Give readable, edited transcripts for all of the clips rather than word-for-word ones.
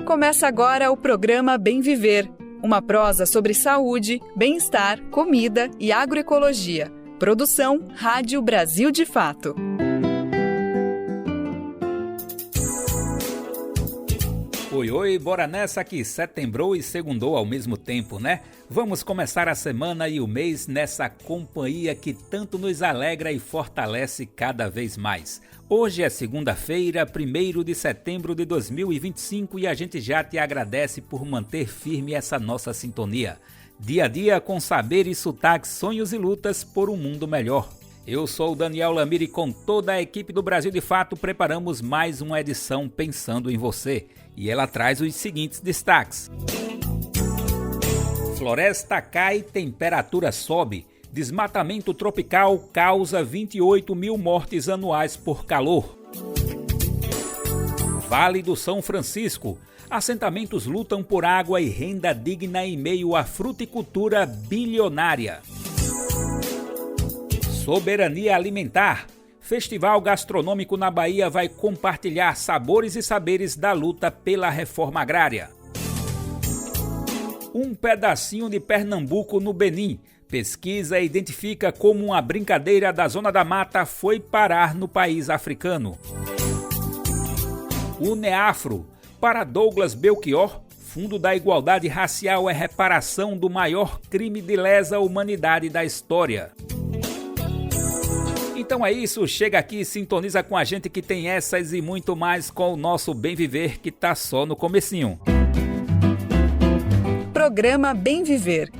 Começa agora o programa Bem Viver, uma prosa sobre saúde, bem-estar, comida e agroecologia. Produção Rádio Brasil de Fato. Oi, bora nessa que setembrou e segundou ao mesmo tempo, né? Vamos começar a semana e o mês nessa companhia que tanto nos alegra e fortalece cada vez mais. Hoje é segunda-feira, 1º de setembro de 2025 e a gente já te agradece por manter firme essa nossa sintonia. Dia a dia com saber e sotaques, sonhos e lutas por um mundo melhor. Eu sou o Daniel Lamir e com toda a equipe do Brasil de Fato preparamos mais uma edição pensando em você. E ela traz os seguintes destaques. Floresta cai, temperatura sobe. Desmatamento tropical causa 28 mil mortes anuais por calor. Vale do São Francisco. Assentamentos lutam por água e renda digna em meio à fruticultura bilionária. Soberania alimentar. Festival gastronômico na Bahia vai compartilhar sabores e saberes da luta pela reforma agrária. Um pedacinho de Pernambuco no Benim. Pesquisa identifica como uma brincadeira da Zona da Mata foi parar no país africano. O Neafro. Para Douglas Belchior, Fundo da Igualdade Racial é reparação do maior crime de lesa humanidade da história. Então é isso, chega aqui e sintoniza com a gente que tem essas e muito mais com o nosso Bem Viver que tá só no comecinho. Programa Bem Viver.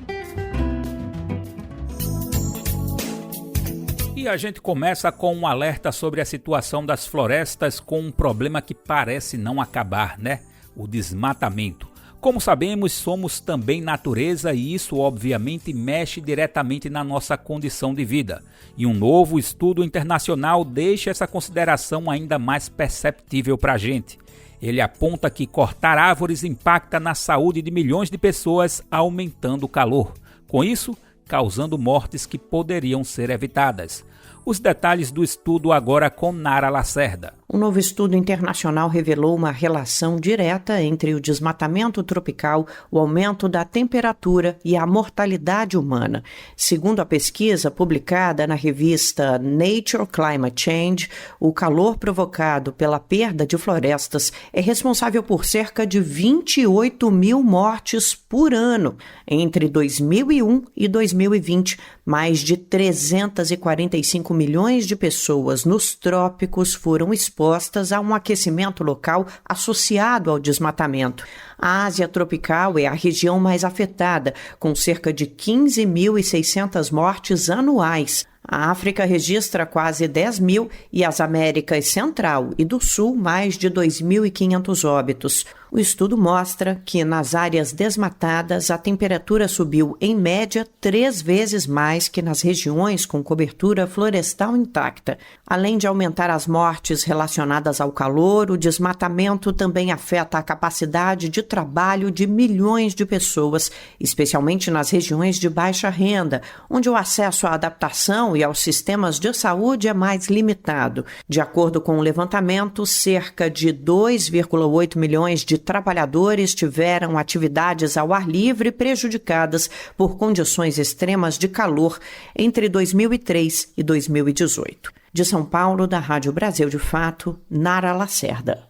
E a gente começa com um alerta sobre a situação das florestas com um problema que parece não acabar, né? O desmatamento. Como sabemos, somos também natureza e isso obviamente mexe diretamente na nossa condição de vida. E um novo estudo internacional deixa essa consideração ainda mais perceptível para a gente. Ele aponta que cortar árvores impacta na saúde de milhões de pessoas, aumentando o calor. Com isso, causando mortes que poderiam ser evitadas. Os detalhes do estudo agora com Nara Lacerda. Um novo estudo internacional revelou uma relação direta entre o desmatamento tropical, o aumento da temperatura e a mortalidade humana. Segundo a pesquisa publicada na revista Nature Climate Change, o calor provocado pela perda de florestas é responsável por cerca de 28 mil mortes por ano. Entre 2001 e 2020, mais de 345 milhões de pessoas nos trópicos foram expostas a um aquecimento local associado ao desmatamento. A Ásia tropical é a região mais afetada, com cerca de 15.600 mortes anuais. A África registra quase 10 mil e as Américas Central e do Sul mais de 2.500 óbitos. O estudo mostra que nas áreas desmatadas a temperatura subiu em média 3 vezes mais que nas regiões com cobertura florestal intacta. Além de aumentar as mortes relacionadas ao calor, o desmatamento também afeta a capacidade de trabalho de milhões de pessoas, especialmente nas regiões de baixa renda, onde o acesso à adaptação e aos sistemas de saúde é mais limitado. De acordo com o levantamento, cerca de 2,8 milhões de trabalhadores tiveram atividades ao ar livre prejudicadas por condições extremas de calor entre 2003 e 2018. De São Paulo, da Rádio Brasil de Fato, Nara Lacerda.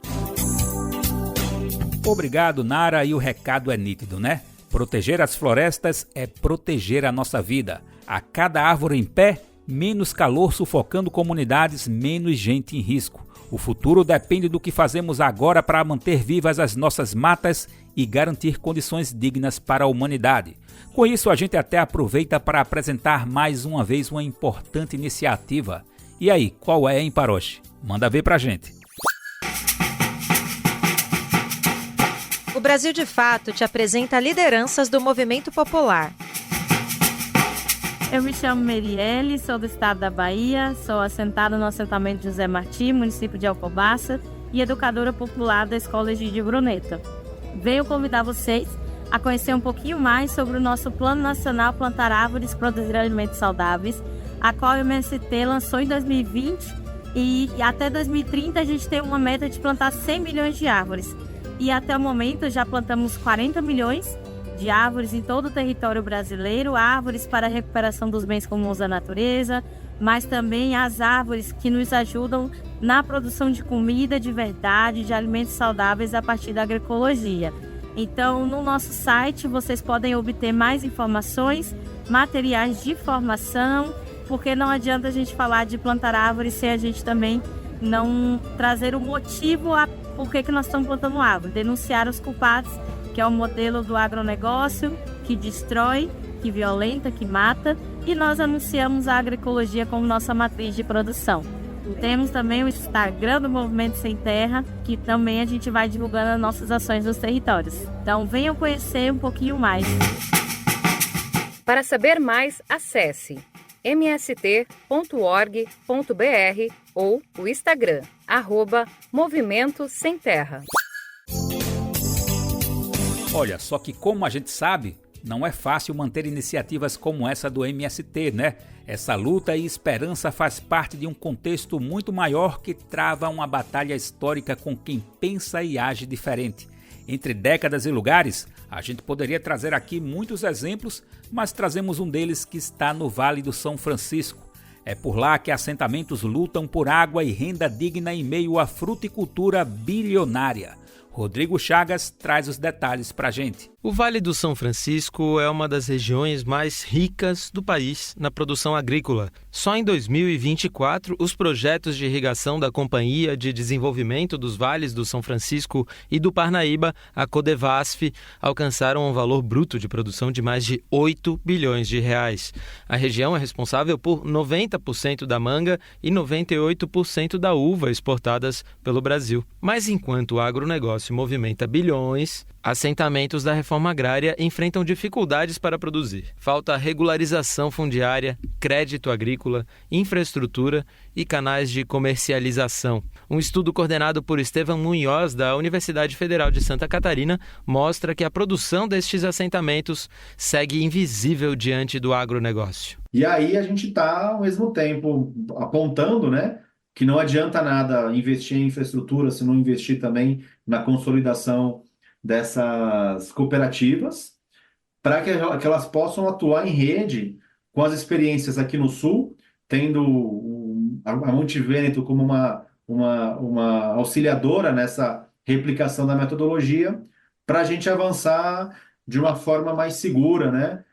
Obrigado, Nara, e o recado é nítido, né? Proteger as florestas é proteger a nossa vida. A cada árvore em pé, menos calor sufocando comunidades, menos gente em risco. O futuro depende do que fazemos agora para manter vivas as nossas matas e garantir condições dignas para a humanidade. Com isso, a gente até aproveita para apresentar mais uma vez uma importante iniciativa. E aí, qual é, hein, Paroche? Manda ver pra gente. O Brasil de Fato te apresenta lideranças do movimento popular. Eu me chamo Merielle, sou do estado da Bahia, sou assentada no assentamento José Martí, município de Alcobaça, e educadora popular da Escola Egídio Bruneta. Venho convidar vocês a conhecer um pouquinho mais sobre o nosso Plano Nacional Plantar Árvores e Produzir Alimentos Saudáveis, a qual o MST lançou em 2020 e até 2030 a gente tem uma meta de plantar 100 milhões de árvores. e até o momento já plantamos 40 milhões de árvores em todo o território brasileiro, árvores para a recuperação dos bens comuns da natureza, mas também as árvores que nos ajudam na produção de comida de verdade, de alimentos saudáveis a partir da agroecologia. Então, no nosso site vocês podem obter mais informações, materiais de formação, porque não adianta a gente falar de plantar árvores sem a gente também não trazer o motivo a por que nós estamos plantando árvore, denunciar os culpados, que é o modelo do agronegócio, que destrói, que violenta, que mata, e nós anunciamos a agroecologia como nossa matriz de produção. Temos também o Instagram do Movimento Sem Terra, que também a gente vai divulgando as nossas ações nos territórios. Então venham conhecer um pouquinho mais. Para saber mais, acesse mst.org.br ou o Instagram, @Movimento Sem Terra. Olha, só que como a gente sabe, não é fácil manter iniciativas como essa do MST, né? Essa luta e esperança faz parte de um contexto muito maior que trava uma batalha histórica com quem pensa e age diferente. Entre décadas e lugares, a gente poderia trazer aqui muitos exemplos, mas trazemos um deles que está no Vale do São Francisco. É por lá que assentamentos lutam por água e renda digna em meio à fruticultura bilionária. Rodrigo Chagas traz os detalhes pra gente. O Vale do São Francisco é uma das regiões mais ricas do país na produção agrícola. Só em 2024, os projetos de irrigação da Companhia de Desenvolvimento dos Vales do São Francisco e do Parnaíba, a Codevasf, alcançaram um valor bruto de produção de mais de 8 bilhões de reais. A região é responsável por 90% da manga e 98% da uva exportadas pelo Brasil. Mas enquanto o agronegócio movimenta bilhões, assentamentos da reforma agrária enfrentam dificuldades para produzir. Falta regularização fundiária, crédito agrícola, infraestrutura e canais de comercialização. Um estudo coordenado por Estevam Munhoz, da Universidade Federal de Santa Catarina, mostra que a produção destes assentamentos segue invisível diante do agronegócio. E aí a gente está, ao mesmo tempo, apontando, né, que não adianta nada investir em infraestrutura se não investir também na consolidação dessas cooperativas, para que elas possam atuar em rede com as experiências aqui no Sul, tendo a Monte Vêneto como uma auxiliadora nessa replicação da metodologia, para a gente avançar de uma forma mais segura, né?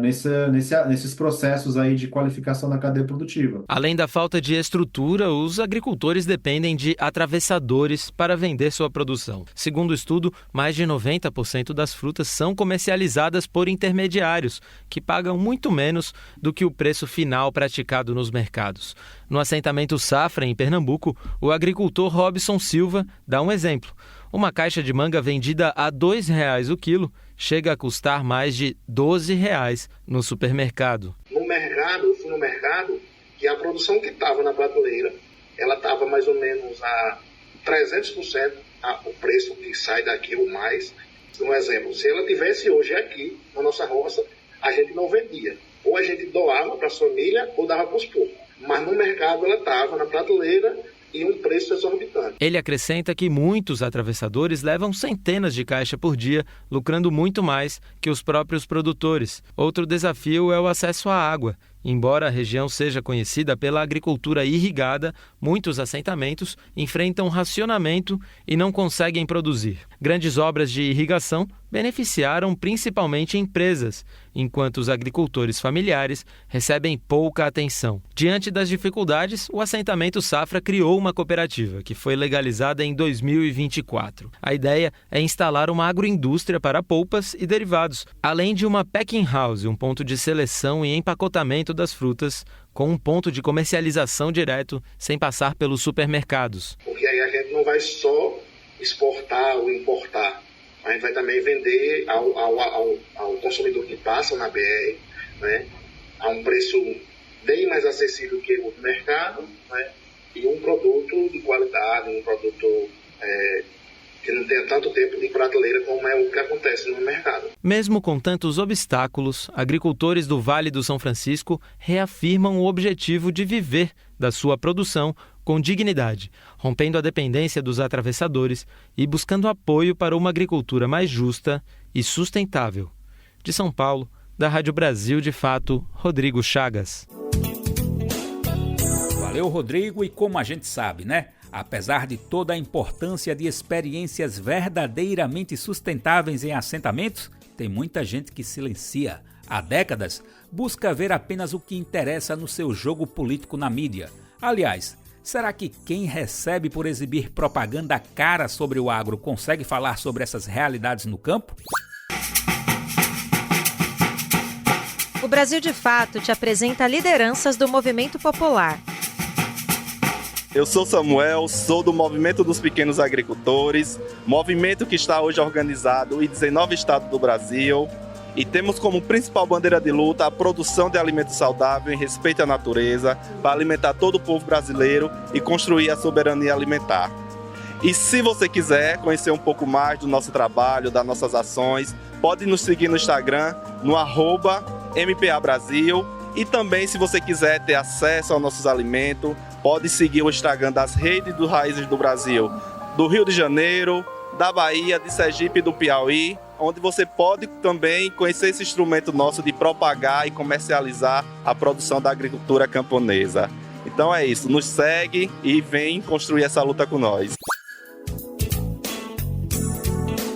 Nesses processos aí de qualificação da cadeia produtiva. Além da falta de estrutura, os agricultores dependem de atravessadores para vender sua produção. Segundo o estudo, mais de 90% das frutas são comercializadas por intermediários, que pagam muito menos do que o preço final praticado nos mercados. No assentamento Safra, em Pernambuco, o agricultor Robson Silva dá um exemplo. Uma caixa de manga vendida a R$ 2,00 o quilo chega a custar mais de R$ 12,00 no supermercado. Eu fui no mercado e a produção que estava na prateleira, ela estava mais ou menos a 300% o preço que sai daqui ou mais. Um exemplo, se ela tivesse hoje aqui na nossa roça, a gente não vendia. Ou a gente doava para a família ou dava para os poucos. Mas no mercado ela estava na prateleira e um preço exorbitante. Ele acrescenta que muitos atravessadores levam centenas de caixas por dia, lucrando muito mais que os próprios produtores. Outro desafio é o acesso à água. Embora a região seja conhecida pela agricultura irrigada, muitos assentamentos enfrentam racionamento e não conseguem produzir. Grandes obras de irrigação beneficiaram principalmente empresas, enquanto os agricultores familiares recebem pouca atenção. Diante das dificuldades, o assentamento Safra criou uma cooperativa, que foi legalizada em 2024. A ideia é instalar uma agroindústria para polpas e derivados, além de uma packing house, um ponto de seleção e empacotamento das frutas, com um ponto de comercialização direto, sem passar pelos supermercados. Porque aí a gente não vai só exportar ou importar, a gente vai também vender ao consumidor que passa na BR, né, a um preço bem mais acessível que o mercado, né, e um produto de qualidade, um produto que não tenha tanto tempo de prateleira como é o que acontece no mercado. Mesmo com tantos obstáculos, agricultores do Vale do São Francisco reafirmam o objetivo de viver da sua produção com dignidade, rompendo a dependência dos atravessadores e buscando apoio para uma agricultura mais justa e sustentável. De São Paulo, da Rádio Brasil de Fato, Rodrigo Chagas. Valeu, Rodrigo, e como a gente sabe, né? Apesar de toda a importância de experiências verdadeiramente sustentáveis em assentamentos, tem muita gente que silencia. Há décadas, busca ver apenas o que interessa no seu jogo político na mídia. Aliás, será que quem recebe por exibir propaganda cara sobre o agro consegue falar sobre essas realidades no campo? O Brasil de Fato te apresenta lideranças do movimento popular. Eu sou Samuel, sou do Movimento dos Pequenos Agricultores, movimento que está hoje organizado em 19 estados do Brasil, e temos como principal bandeira de luta a produção de alimentos saudáveis em respeito à natureza, para alimentar todo o povo brasileiro e construir a soberania alimentar. E se você quiser conhecer um pouco mais do nosso trabalho, das nossas ações, pode nos seguir no Instagram, no @MPABrasil, e também se você quiser ter acesso aos nossos alimentos, pode seguir o Instagram das redes dos Raízes do Brasil, do Rio de Janeiro, da Bahia, de Sergipe e do Piauí, onde você pode também conhecer esse instrumento nosso de propagar e comercializar a produção da agricultura camponesa. Então é isso, nos segue e vem construir essa luta com nós.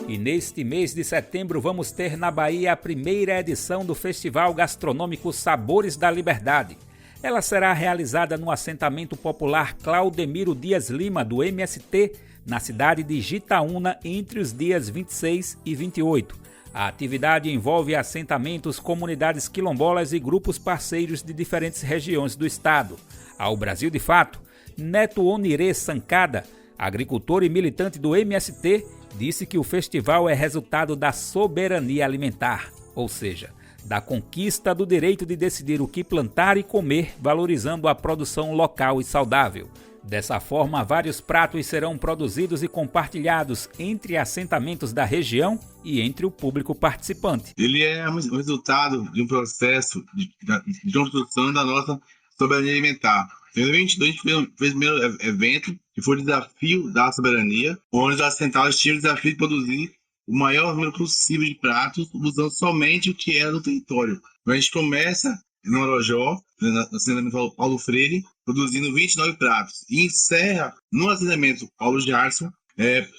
E neste mês de setembro vamos ter na Bahia a primeira edição do Festival Gastronômico Sabores da Liberdade. Ela será realizada no assentamento popular Claudemiro Dias Lima, do MST, na cidade de Jitaúna, entre os dias 26 e 28. A atividade envolve assentamentos, comunidades quilombolas e grupos parceiros de diferentes regiões do estado. Ao Brasil de Fato, Neto Onirê Sancada, agricultor e militante do MST, disse que o festival é resultado da soberania alimentar, ou seja, da conquista do direito de decidir o que plantar e comer, valorizando a produção local e saudável. Dessa forma, vários pratos serão produzidos e compartilhados entre assentamentos da região e entre o público participante. Ele é o resultado de um processo de construção da nossa soberania alimentar. Em 2022, a gente fez o primeiro evento, que foi o Desafio da Soberania, onde os assentados tinham o desafio de produzir o maior número possível de pratos, usando somente o que era do território. Então, a gente começa no Arojó, no assentamento Paulo Freire, produzindo 29 pratos, e encerra no assentamento Paulo Jarson,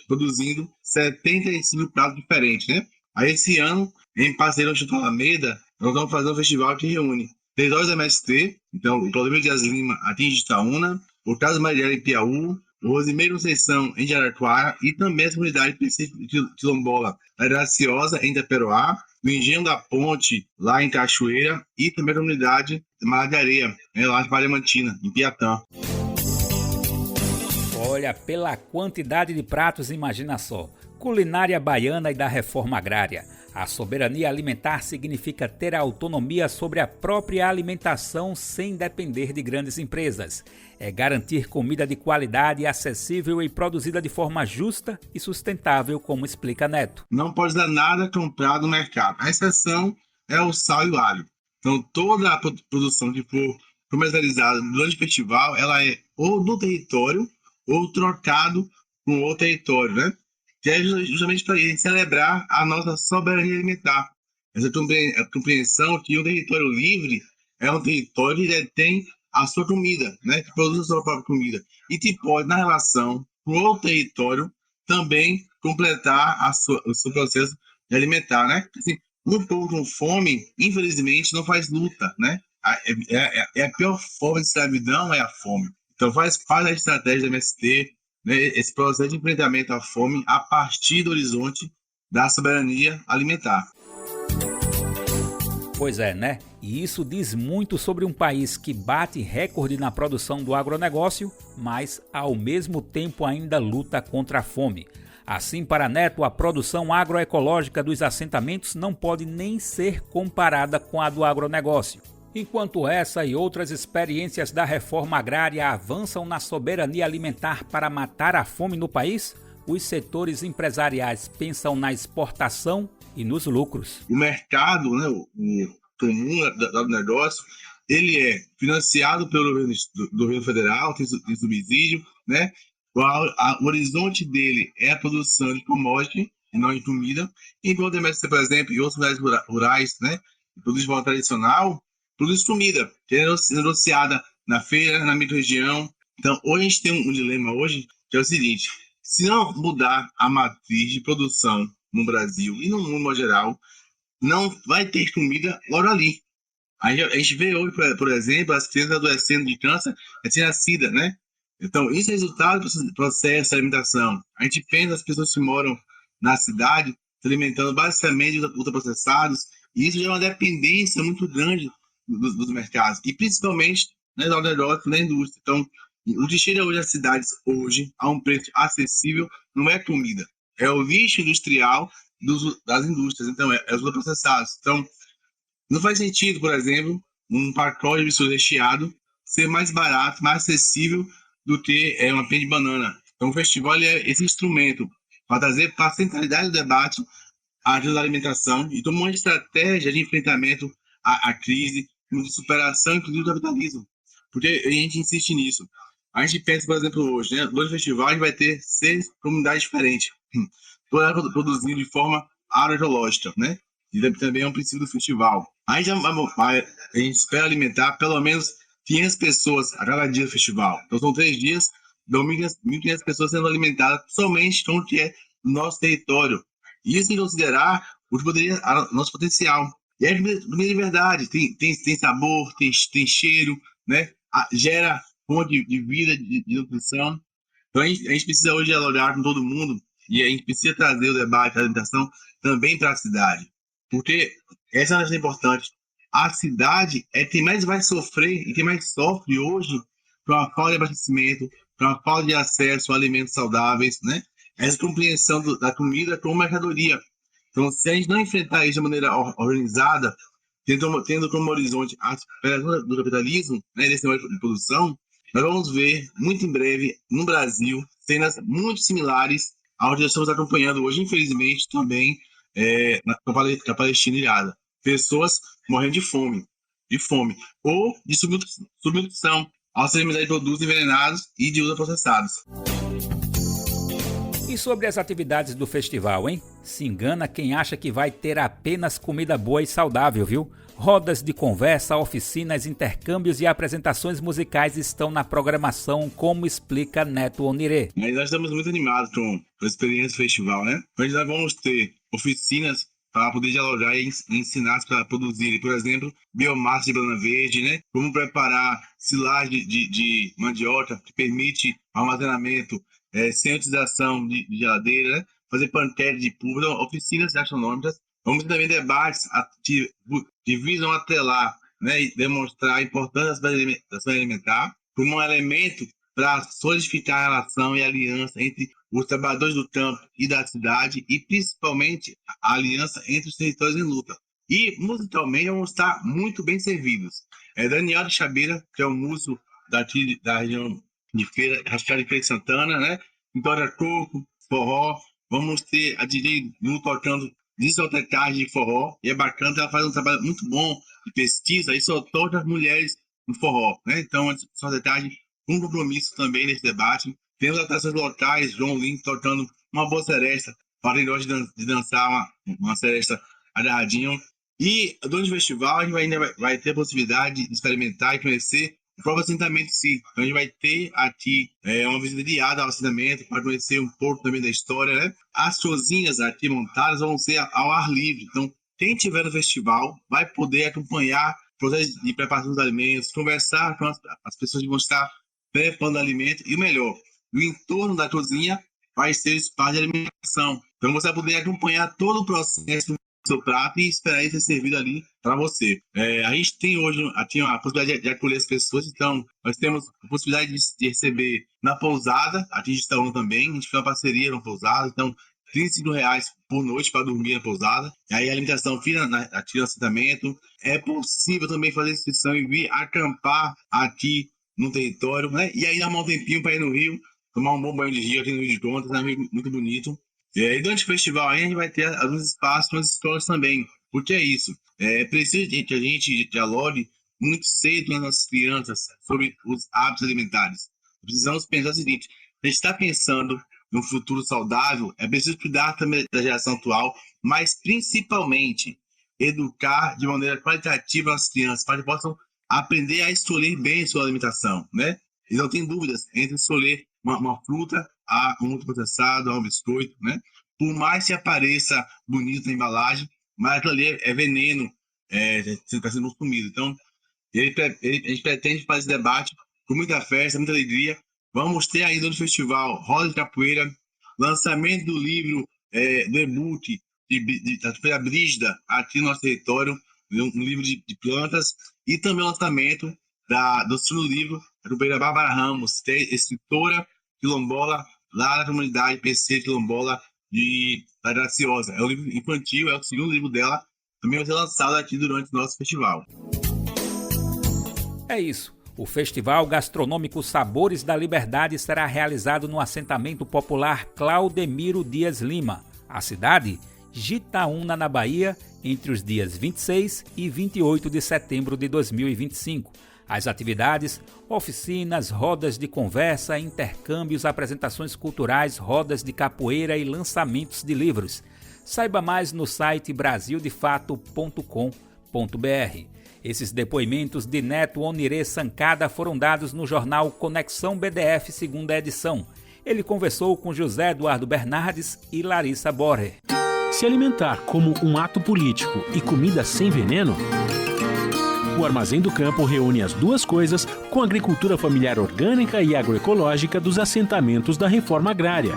produzindo 75 pratos diferentes, né? Aí, esse ano, em parceria com o Instituto Alameda, nós vamos fazer um festival que reúne territórios da MST, então o Claudemiro Dias Lima atinge Itaúna, o Caso Marighella em Piauí, o Rosimeiro Conceição em Jaraguá e também a comunidade quilombola da Graciosa em Itaperoá, o Engenho da Ponte lá em Cachoeira e também a comunidade Mar de Areia, lá em Diamantina, em Piatã. Olha, pela quantidade de pratos, imagina só. Culinária baiana e da reforma agrária. A soberania alimentar significa ter autonomia sobre a própria alimentação sem depender de grandes empresas. É garantir comida de qualidade, acessível e produzida de forma justa e sustentável, como explica Neto. Não pode dar nada comprado no mercado. A exceção é o sal e o alho. Então, toda a produção que for comercializada durante o festival, ela é ou do território ou trocado com outro território, né? Que é justamente para celebrar a nossa soberania alimentar. Essa compreensão que um território livre é um território que detém a sua comida, né? Que produz a sua própria comida. E que pode, na relação com outro território, também completar o seu processo de alimentar, né? Assim, um povo com fome, infelizmente, não faz luta, né? A pior forma de escravidão é a fome. Então faz parte da estratégia da MST, né, esse processo de enfrentamento à fome a partir do horizonte da soberania alimentar. Pois é, né? E isso diz muito sobre um país que bate recorde na produção do agronegócio, mas ao mesmo tempo ainda luta contra a fome. Assim, para Neto, a produção agroecológica dos assentamentos não pode nem ser comparada com a do agronegócio. Enquanto essa e outras experiências da reforma agrária avançam na soberania alimentar para matar a fome no país, os setores empresariais pensam na exportação e nos lucros. O mercado, né, o comum do negócio, ele é financiado pelo governo federal, tem subsídio, né? O horizonte dele é a produção de commodity, e não de comida, enquanto o MST, por exemplo, e outros lugares rurais, né? Produz de forma tradicional, produz comida, que é negociada na feira, na micro-região. Então, hoje a gente tem um dilema hoje, que é o seguinte: se não mudar a matriz de produção no Brasil e no mundo geral, não vai ter comida logo ali. A gente vê hoje, por exemplo, as crianças adoecendo de câncer recém-nascida, né? Então, isso é resultado do processo de alimentação. A gente pensa as pessoas que moram na cidade se alimentando basicamente de ultraprocessados, e isso já é uma dependência muito grande dos mercados, e principalmente, né, do negócio, na indústria. Então, o que chega hoje às cidades hoje, a um preço acessível, não é comida, é o lixo industrial das indústrias, então é os ultraprocessados. Então, não faz sentido, por exemplo, um pacote de biscoito recheado ser mais barato, mais acessível do que uma penha de banana. Então, o festival é esse instrumento para trazer para a centralidade do debate a ajuda da alimentação e tomar uma estratégia de enfrentamento à crise, de superação, inclusive, do capitalismo. Porque a gente insiste nisso. A gente pensa, por exemplo, hoje, né? Hoje no festival a gente vai ter 6 comunidades diferentes, todas produzindo de forma agroecológica, né? E também é um princípio do festival. A gente espera alimentar pelo menos 500 pessoas a cada dia do festival. Então são 3 dias, 1.500 pessoas sendo alimentadas somente com o que é nosso território. Isso sem considerar nosso potencial. E é comida de verdade, tem sabor, tem cheiro, né? Gera fonte de vida, de nutrição. Então a gente precisa hoje dialogar com todo mundo e a gente precisa trazer o debate da alimentação também para a cidade. Porque essa é uma coisa importante. A cidade é quem mais vai sofrer e quem mais sofre hoje com a falta de abastecimento, com a falta de acesso a alimentos saudáveis, né? Essa compreensão da comida como mercadoria. Então, se a gente não enfrentar isso de maneira organizada, tendo como horizonte a superação do capitalismo, né, desse modo de produção, nós vamos ver, muito em breve, no Brasil, cenas muito similares ao que nós estamos acompanhando hoje, infelizmente, também com a Palestina ilhada. Pessoas morrendo de fome, ou de subnutrição, aos alimentos de produtos envenenados e de ultraprocessados. E sobre as atividades do festival, hein? Se engana quem acha que vai ter apenas comida boa e saudável, viu? Rodas de conversa, oficinas, intercâmbios e apresentações musicais estão na programação, como explica Neto Onirê. Nós estamos muito animados com a experiência do festival, né? Nós vamos ter oficinas para poder dialogar e ensinar para produzir, por exemplo, biomassa de banana verde, né? Como preparar silagem de mandioca, que permite armazenamento sem utilização de geladeira, né? Fazer panqueca de pulga, oficinas gastronômicas. Vamos ter também debates que visam atrelar, né, e demonstrar a importância da segurança alimentar como um elemento para solidificar a relação e a aliança entre os trabalhadores do campo e da cidade e, principalmente, a aliança entre os territórios em luta. E, musicalmente, vamos estar muito bem servidos. Daniel de Chabeira, que é um músico da região de Feira, de Feira de Santana, né? Vitória Coco, forró. Vamos ter a DJ Nu tocando discotecagem de forró. E é bacana, ela faz um trabalho muito bom de pesquisa e só toca as mulheres no forró, né? Então, a discotecagem, um compromisso também nesse debate. Temos atrações locais, João Lins tocando uma boa seresta, para quem gosta de dançar uma seresta agarradinho. E durante o festival a gente ainda vai ter a possibilidade de experimentar e conhecer o próprio assentamento em si. Então a gente vai ter aqui uma visita guiada ao assentamento para conhecer um pouco também da história, né? As cozinhas aqui montadas vão ser ao ar livre. Então quem estiver no festival vai poder acompanhar o processo de preparação dos alimentos, conversar com as pessoas que vão estar preparando alimento e o melhor, o entorno da cozinha vai ser o espaço de alimentação. Então você vai poder acompanhar todo o processo do seu prato e esperar ele ser servido ali para você. A gente tem hoje a possibilidade de acolher as pessoas, então nós temos a possibilidade de receber na pousada, aqui a gente está falando também, a gente fez uma parceria na pousada, então R$35 por noite para dormir na pousada. E aí a alimentação fica aqui no assentamento. É possível também fazer inscrição e vir acampar aqui no território, né? E aí arrumar um tempinho para ir no Rio, tomar um bom banho de rio aqui no Rio de Contas, né? Muito bonito. E durante o festival aí a gente vai ter alguns espaços para as escolas também. Porque é isso. É preciso que a gente dialogue muito cedo nas nossas crianças sobre os hábitos alimentares. Precisamos pensar o seguinte: a gente está pensando no futuro saudável, é preciso cuidar também da geração atual, mas principalmente educar de maneira qualitativa as crianças, para que possam aprender a escolher bem sua alimentação, né? E não tem dúvidas entre escolher uma fruta, um ultraprocessado, um biscoito, né? Por mais que apareça bonito na embalagem, mas aquilo ali é veneno, está sendo consumido. Então, a gente pretende fazer esse debate com muita festa, muita alegria. Vamos ter ainda no festival Roda de Capoeira, lançamento do livro, do e-book da Feira Brígida aqui no nosso território, um livro de plantas, e também o lançamento do segundo livro da companheira Bárbara Ramos, que é escritora quilombola lá na comunidade PC quilombola da Graciosa. É um livro infantil, é o segundo livro dela, também vai ser lançado aqui durante o nosso festival. É isso. O Festival Gastronômico Sabores da Liberdade será realizado no assentamento popular Claudemiro Dias Lima, a cidade Jitaúna, na Bahia, entre os dias 26 e 28 de setembro de 2025. As atividades, oficinas, rodas de conversa, intercâmbios, apresentações culturais, rodas de capoeira e lançamentos de livros. Saiba mais no site brasildefato.com.br. Esses depoimentos de Neto Onirê Sancada foram dados no jornal Conexão BDF, segunda edição. Ele conversou com José Eduardo Bernardes e Larissa Borrer. Se alimentar como um ato político e comida sem veneno? O Armazém do Campo reúne as duas coisas com a agricultura familiar orgânica e agroecológica dos assentamentos da reforma agrária.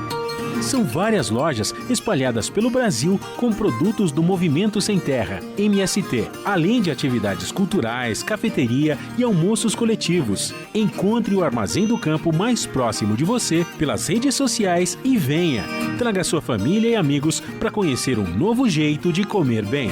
São várias lojas espalhadas pelo Brasil com produtos do Movimento Sem Terra, MST, além de atividades culturais, cafeteria e almoços coletivos. Encontre o Armazém do Campo mais próximo de você pelas redes sociais e venha. Traga sua família e amigos para conhecer um novo jeito de comer bem.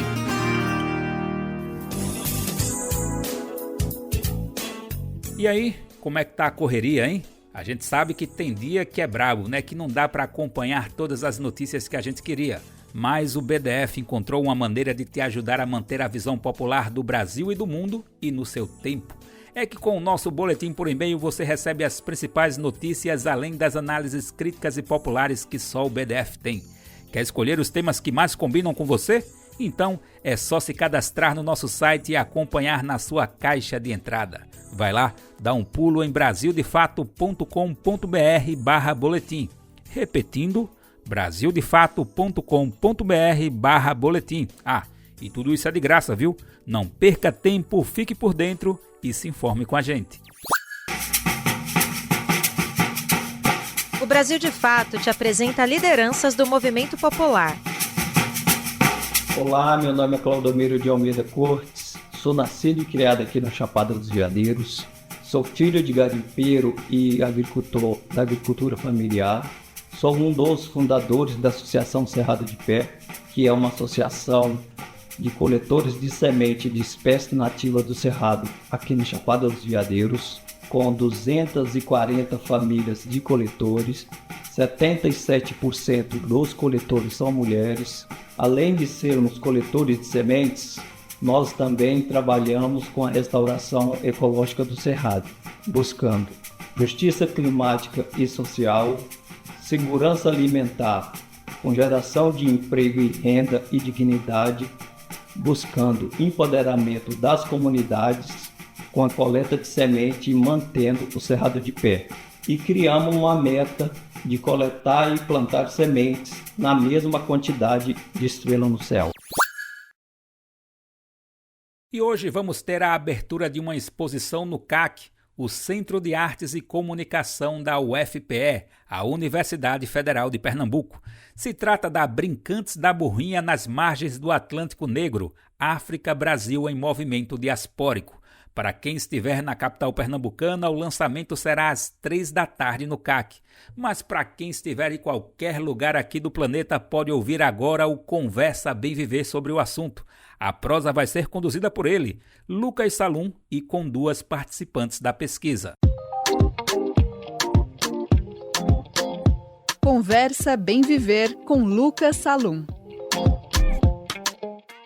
E aí, como é que tá a correria, hein? A gente sabe que tem dia que é brabo, né? Que não dá para acompanhar todas as notícias que a gente queria. Mas o BDF encontrou uma maneira de te ajudar a manter a visão popular do Brasil e do mundo e no seu tempo. É que com o nosso boletim por e-mail você recebe as principais notícias além das análises críticas e populares que só o BDF tem. Quer escolher os temas que mais combinam com você? Então é só se cadastrar no nosso site e acompanhar na sua caixa de entrada. Vai lá, dá um pulo em brasildefato.com.br/boletim. Repetindo, brasildefato.com.br/boletim. Ah, e tudo isso é de graça, viu? Não perca tempo, fique por dentro e se informe com a gente. O Brasil de Fato te apresenta lideranças do movimento popular. Olá, meu nome é Claudemiro de Almeida Cortes, sou nascido e criado aqui na Chapada dos Veadeiros, sou filho de garimpeiro e agricultor da agricultura familiar, sou um dos fundadores da Associação Cerrado de Pé, que é uma associação de coletores de semente de espécie nativa do Cerrado aqui na Chapada dos Veadeiros, com 240 famílias de coletores, 77% dos coletores são mulheres. Além de sermos coletores de sementes, nós também trabalhamos com a restauração ecológica do Cerrado, buscando justiça climática e social, segurança alimentar, com geração de emprego e renda e dignidade, buscando empoderamento das comunidades, com a coleta de semente e mantendo o Cerrado de pé. E criamos uma meta de coletar e plantar sementes na mesma quantidade de estrelas no céu. E hoje vamos ter a abertura de uma exposição no CAC, o Centro de Artes e Comunicação da UFPE, a Universidade Federal de Pernambuco. Se trata da Brincantes da Burrinha nas margens do Atlântico Negro, África-Brasil em movimento diaspórico. Para quem estiver na capital pernambucana, o lançamento será às 15h no CAC. Mas para quem estiver em qualquer lugar aqui do planeta, pode ouvir agora o Conversa Bem Viver sobre o assunto. A prosa vai ser conduzida por ele, Lucas Salum, e com 2 participantes da pesquisa. Conversa Bem Viver com Lucas Salum.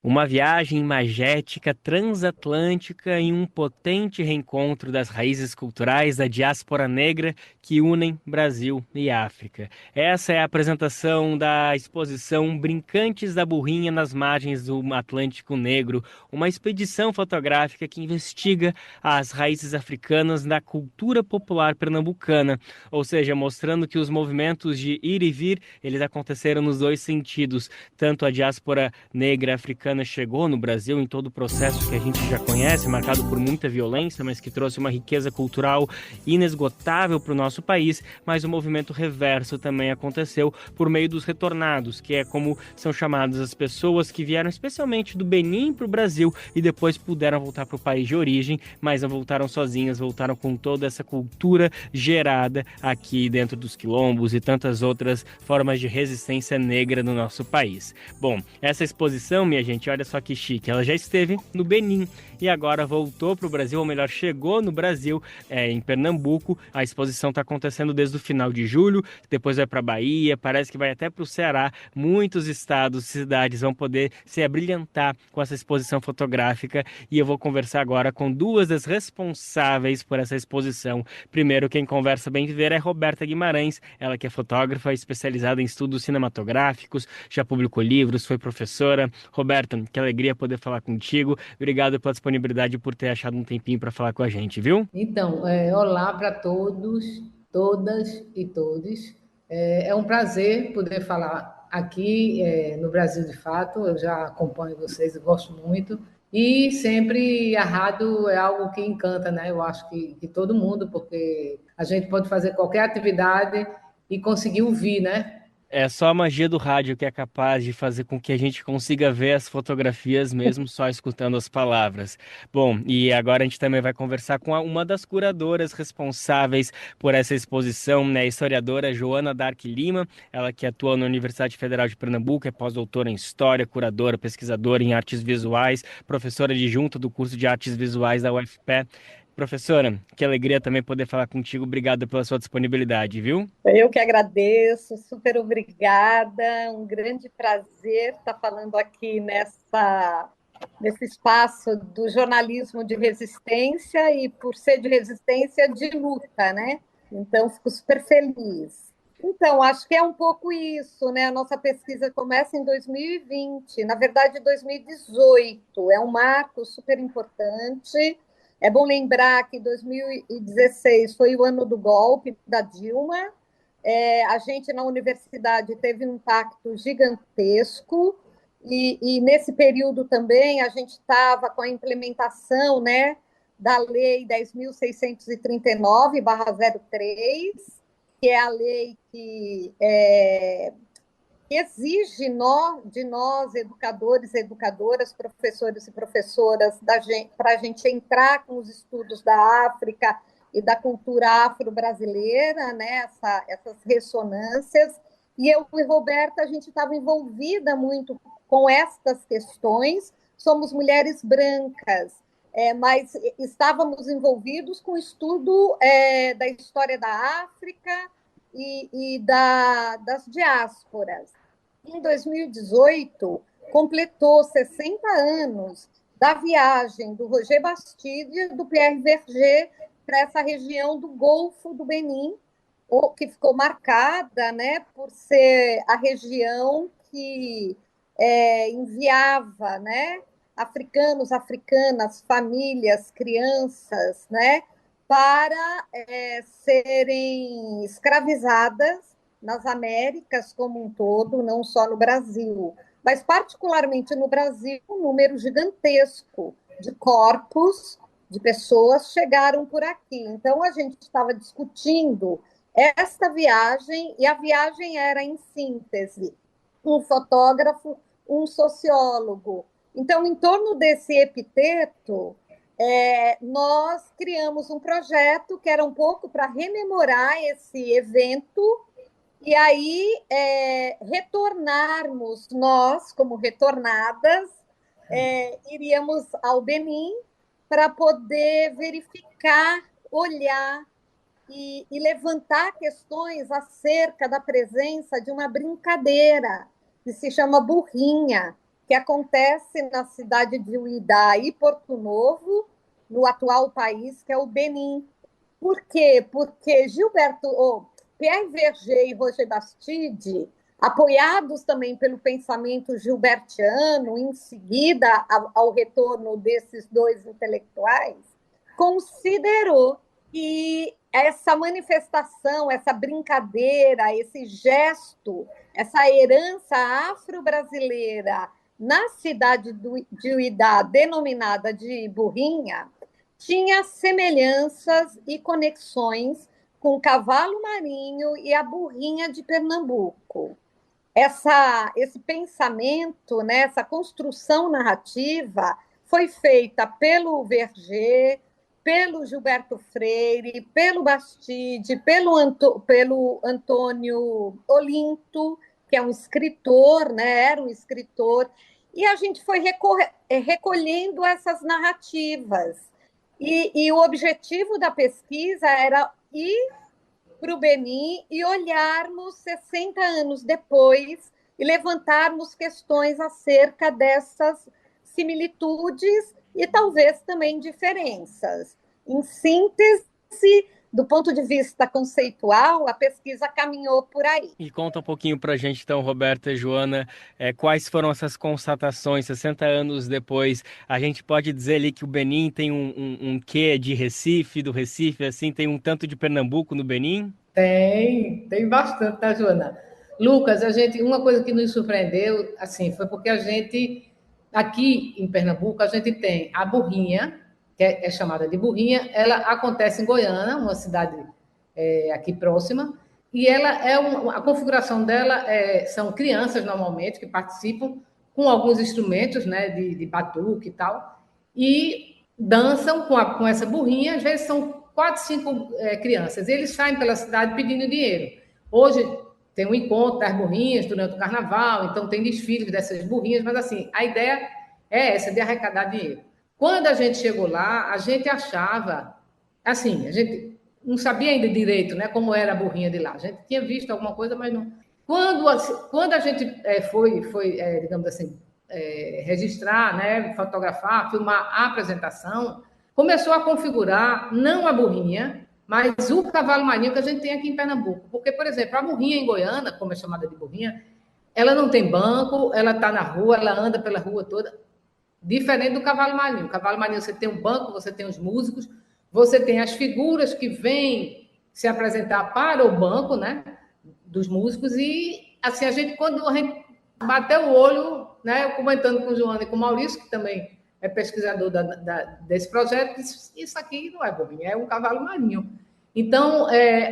Uma viagem imagética, transatlântica e um potente reencontro das raízes culturais da diáspora negra que unem Brasil e África. Essa é a apresentação da exposição Brincantes da Burrinha nas Margens do Atlântico Negro, uma expedição fotográfica que investiga as raízes africanas da cultura popular pernambucana, ou seja, mostrando que os movimentos de ir e vir, eles aconteceram nos dois sentidos. Tanto a diáspora negra africana chegou no Brasil em todo o processo que a gente já conhece, marcado por muita violência, mas que trouxe uma riqueza cultural inesgotável para o nosso país, mas o movimento reverso também aconteceu por meio dos retornados, que é como são chamadas as pessoas que vieram especialmente do Benin para o Brasil e depois puderam voltar para o país de origem, mas não voltaram sozinhas, voltaram com toda essa cultura gerada aqui dentro dos quilombos e tantas outras formas de resistência negra no nosso país. Bom, essa exposição, minha gente, olha só que chique, ela já esteve no Benin e agora voltou para o Brasil, ou melhor, chegou no Brasil, em Pernambuco. A exposição está acontecendo desde o final de julho, depois vai para a Bahia, parece que vai até para o Ceará. Muitos estados e cidades vão poder se abrilhantar com essa exposição fotográfica e eu vou conversar agora com duas das responsáveis por essa exposição. Primeiro, quem conversa bem viver é Roberta Guimarães, ela que é fotógrafa especializada em estudos cinematográficos, já publicou livros, foi professora. Roberta, que alegria poder falar contigo. Obrigado pela disponibilidade por ter achado um tempinho para falar com a gente, viu? Então, olá para todos, todas e todos. É um prazer poder falar aqui no Brasil de Fato. Eu já acompanho vocês, eu gosto muito. E sempre a rádio é algo que encanta, né? Eu acho que todo mundo, porque a gente pode fazer qualquer atividade e conseguir ouvir, né? É só a magia do rádio que é capaz de fazer com que a gente consiga ver as fotografias mesmo só escutando as palavras. Bom, e agora a gente também vai conversar com uma das curadoras responsáveis por essa exposição, né? A historiadora Joana Dark Lima, ela que atua na Universidade Federal de Pernambuco, é pós-doutora em História, curadora, pesquisadora em Artes Visuais, professora adjunta do curso de Artes Visuais da UFPE. Professora, que alegria também poder falar contigo. Obrigado pela sua disponibilidade, viu? Eu que agradeço, super obrigada. Um grande prazer estar falando aqui nesse espaço do jornalismo de resistência e, por ser de resistência, de luta, né? Então, fico super feliz. Então, acho que é um pouco isso, né? A nossa pesquisa começa em 2020, na verdade, 2018. É um marco super importante. É bom lembrar que 2016 foi o ano do golpe da Dilma. A gente, na universidade, teve um impacto gigantesco e nesse período também a gente estava com a implementação, né, da Lei 10.639/03, que é a lei que exige de nós, educadores e educadoras, professores e professoras, para a gente entrar com os estudos da África e da cultura afro-brasileira, né? Essas ressonâncias. E eu e Roberta, a gente estava envolvida muito com estas questões. Somos mulheres brancas, mas estávamos envolvidos com o estudo da história da África e das diásporas. Em 2018, completou 60 anos da viagem do Roger Bastide e do Pierre Verger para essa região do Golfo do Benin, que ficou marcada, né, por ser a região que enviava, né, africanos, africanas, famílias, crianças, né, para serem escravizadas nas Américas como um todo, não só no Brasil, mas particularmente no Brasil, um número gigantesco de corpos, de pessoas chegaram por aqui. Então, a gente estava discutindo esta viagem, e a viagem era, em síntese, um fotógrafo, um sociólogo. Então, em torno desse epiteto, nós criamos um projeto que era um pouco para rememorar esse evento e aí retornarmos, nós, como retornadas, iríamos ao Benin para poder verificar, olhar e levantar questões acerca da presença de uma brincadeira que se chama burrinha, que acontece na cidade de Uidá e Porto Novo, no atual país, que é o Benin. Por quê? Porque Pierre Verger e Roger Bastide, apoiados também pelo pensamento gilbertiano, em seguida ao retorno desses dois intelectuais, considerou que essa manifestação, essa brincadeira, esse gesto, essa herança afro-brasileira na cidade de Uidá, denominada de Burrinha, tinha semelhanças e conexões com o cavalo marinho e a burrinha de Pernambuco. Esse pensamento, né, essa construção narrativa foi feita pelo Verger, pelo Gilberto Freire, pelo Bastide, pelo Antônio Olinto, que é um escritor, né, era um escritor, e a gente foi recolhendo essas narrativas. E o objetivo da pesquisa era ir para o Benin e olharmos 60 anos depois e levantarmos questões acerca dessas similitudes e talvez também diferenças. Em síntese, do ponto de vista conceitual, a pesquisa caminhou por aí. E conta um pouquinho para a gente, então, Roberta e Joana, quais foram essas constatações 60 anos depois? A gente pode dizer ali que o Benin tem um quê de Recife, do Recife, assim, tem um tanto de Pernambuco no Benin? Tem bastante, tá, Joana? Lucas, uma coisa que nos surpreendeu, assim, foi porque a gente, aqui em Pernambuco, a gente tem a burrinha, que é chamada de burrinha, ela acontece em Goiânia, uma cidade aqui próxima, e ela a configuração dela são crianças, normalmente, que participam com alguns instrumentos, né, de batuque e tal, e dançam com essa burrinha, às vezes são 4, 5 crianças, e eles saem pela cidade pedindo dinheiro. Hoje tem um encontro das burrinhas durante o carnaval, então tem desfiles dessas burrinhas, mas assim, a ideia é essa, de arrecadar dinheiro. Quando a gente chegou lá, a gente achava, assim, a gente não sabia ainda direito, né, como era a burrinha de lá. A gente tinha visto alguma coisa, mas não. Quando a gente foi digamos assim, registrar, né, fotografar, filmar a apresentação, começou a configurar não a burrinha, mas o cavalo marinho que a gente tem aqui em Pernambuco. Porque, por exemplo, a burrinha em Goiânia, como é chamada de burrinha, ela não tem banco, ela está na rua, ela anda pela rua toda. Diferente do cavalo marinho. O cavalo marinho você tem um banco, você tem os músicos, você tem as figuras que vêm se apresentar para o banco, né, dos músicos, e assim, quando a gente bateu o olho, né, comentando com o Joana e com o Maurício, que também é pesquisador desse projeto, isso aqui não é burrinha, é um cavalo marinho. Então,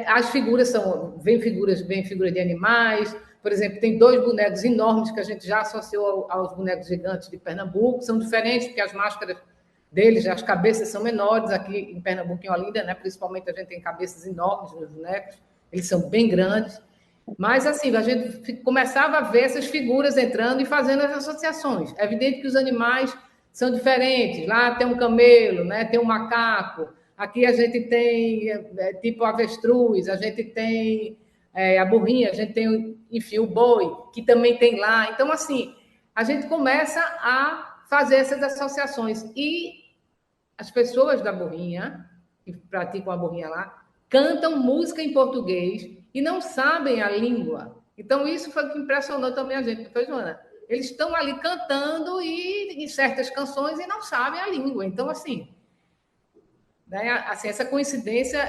as figuras vem figuras de animais. Por exemplo, tem 2 bonecos enormes que a gente já associou aos bonecos gigantes de Pernambuco. São diferentes, porque as máscaras deles, as cabeças são menores. Aqui em Pernambuco e em Olinda, né, principalmente, a gente tem cabeças enormes nos bonecos. Eles são bem grandes. Mas, assim, a gente começava a ver essas figuras entrando e fazendo as associações. É evidente que os animais são diferentes. Lá tem um camelo, né, tem um macaco. Aqui a gente tem, tipo, avestruz, a gente tem... a burrinha, a gente tem, enfim, o boi, que também tem lá. Então, assim, a gente começa a fazer essas associações. E as pessoas da burrinha, que praticam a burrinha lá, cantam música em português e não sabem a língua. Então, isso foi o que impressionou também a gente, foi, Joana? Eles estão ali cantando em certas canções e não sabem a língua. Então, assim, né, assim, essa coincidência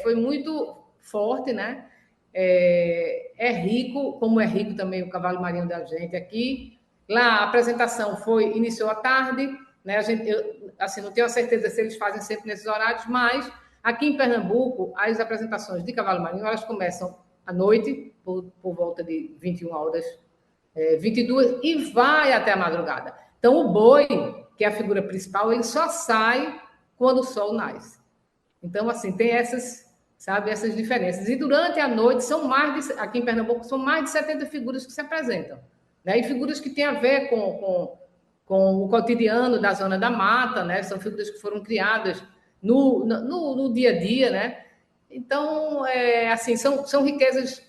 foi muito forte, né? É rico, como é rico também o cavalo marinho da gente aqui. Lá a apresentação iniciou à tarde, né? Eu assim, não tenho a certeza se eles fazem sempre nesses horários, mas aqui em Pernambuco as apresentações de cavalo marinho elas começam à noite, por volta de 21 horas, 22, e vai até a madrugada. Então o boi, que é a figura principal, ele só sai quando o sol nasce. Então, assim, tem essas diferenças. E durante a noite, aqui em Pernambuco, são mais de 70 figuras que se apresentam, né? E figuras que têm a ver com o cotidiano da Zona da Mata, né? São figuras que foram criadas no dia a dia, né? Então, assim, são riquezas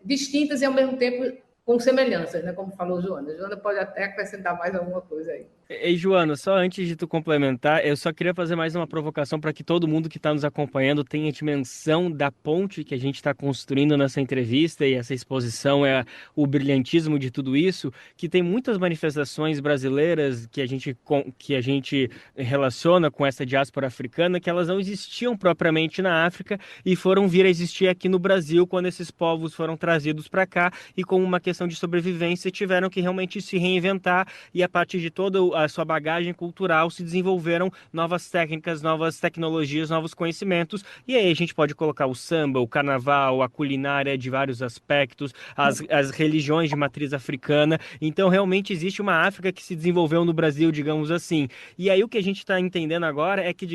distintas e, ao mesmo tempo, com semelhanças, né? Como falou Joana. Joana pode até acrescentar mais alguma coisa aí. Ei, Joana, só antes de tu complementar, eu só queria fazer mais uma provocação para que todo mundo que está nos acompanhando tenha a dimensão da ponte que a gente está construindo nessa entrevista, e essa exposição é o brilhantismo de tudo isso, que tem muitas manifestações brasileiras que a gente relaciona com essa diáspora africana, que elas não existiam propriamente na África e foram vir a existir aqui no Brasil quando esses povos foram trazidos para cá e, como uma questão de sobrevivência, tiveram que realmente se reinventar, e a partir de toda a sua bagagem cultural se desenvolveram novas técnicas, novas tecnologias, novos conhecimentos. E aí a gente pode colocar o samba, o carnaval, a culinária de vários aspectos, as religiões de matriz africana. Então realmente existe uma África que se desenvolveu no Brasil, digamos assim. E aí o que a gente está entendendo agora é que,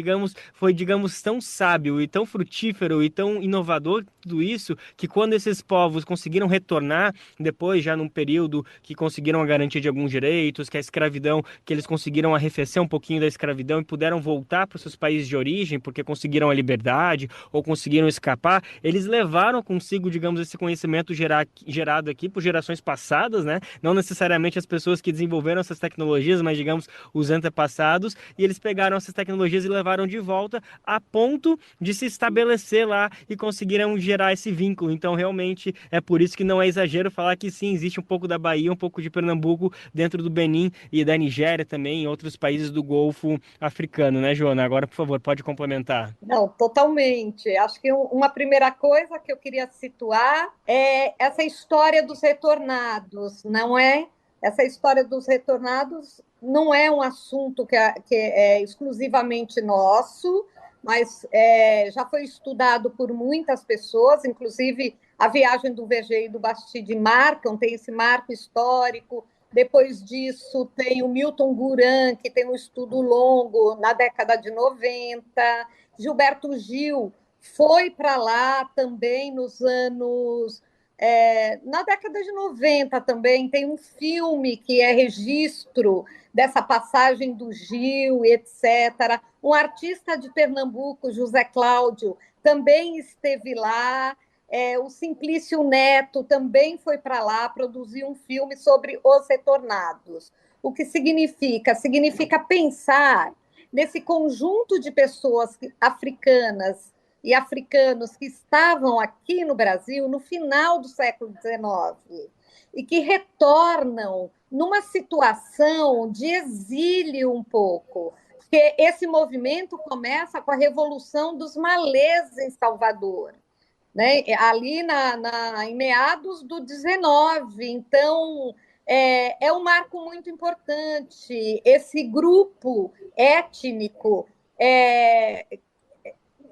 foi tão sábio e tão frutífero e tão inovador tudo isso, que quando esses povos conseguiram retornar, depois já num período que conseguiram a garantia de alguns direitos, que a escravidão, que eles conseguiram arrefecer um pouquinho da escravidão e puderam voltar para os seus países de origem, porque conseguiram a liberdade ou conseguiram escapar, eles levaram consigo, digamos, esse conhecimento gerado aqui por gerações passadas, né? Não necessariamente as pessoas que desenvolveram essas tecnologias, mas, digamos, os antepassados, e eles pegaram essas tecnologias e levaram de volta a ponto de se estabelecer lá e conseguiram gerar esse vínculo. Então, realmente, é por isso que não é exagero falar que sim, existe um pouco da Bahia, um pouco de Pernambuco dentro do Benin e da Nigéria também, em outros países do Golfo Africano, né, Joana? Agora, por favor, pode complementar. Não, totalmente. Acho que uma primeira coisa que eu queria situar é essa história dos retornados, não é? Essa história dos retornados não é um assunto que é exclusivamente nosso, mas já foi estudado por muitas pessoas, inclusive a viagem do Verger e do Bastide marcam, tem esse marco histórico. Depois disso, tem o Milton Guran, que tem um estudo longo na década de 90. Gilberto Gil foi para lá também nos anos... na década de 90 também, tem um filme que é registro dessa passagem do Gil, etc. Um artista de Pernambuco, José Cláudio, também esteve lá. O Simplício Neto também foi para lá produzir um filme sobre os retornados. O que significa? Significa pensar nesse conjunto de pessoas africanas e africanos que estavam aqui no Brasil no final do século XIX e que retornam numa situação de exílio um pouco, porque esse movimento começa com a Revolução dos Malês em Salvador, né? Ali em meados do 19. Então, é um marco muito importante. Esse grupo étnico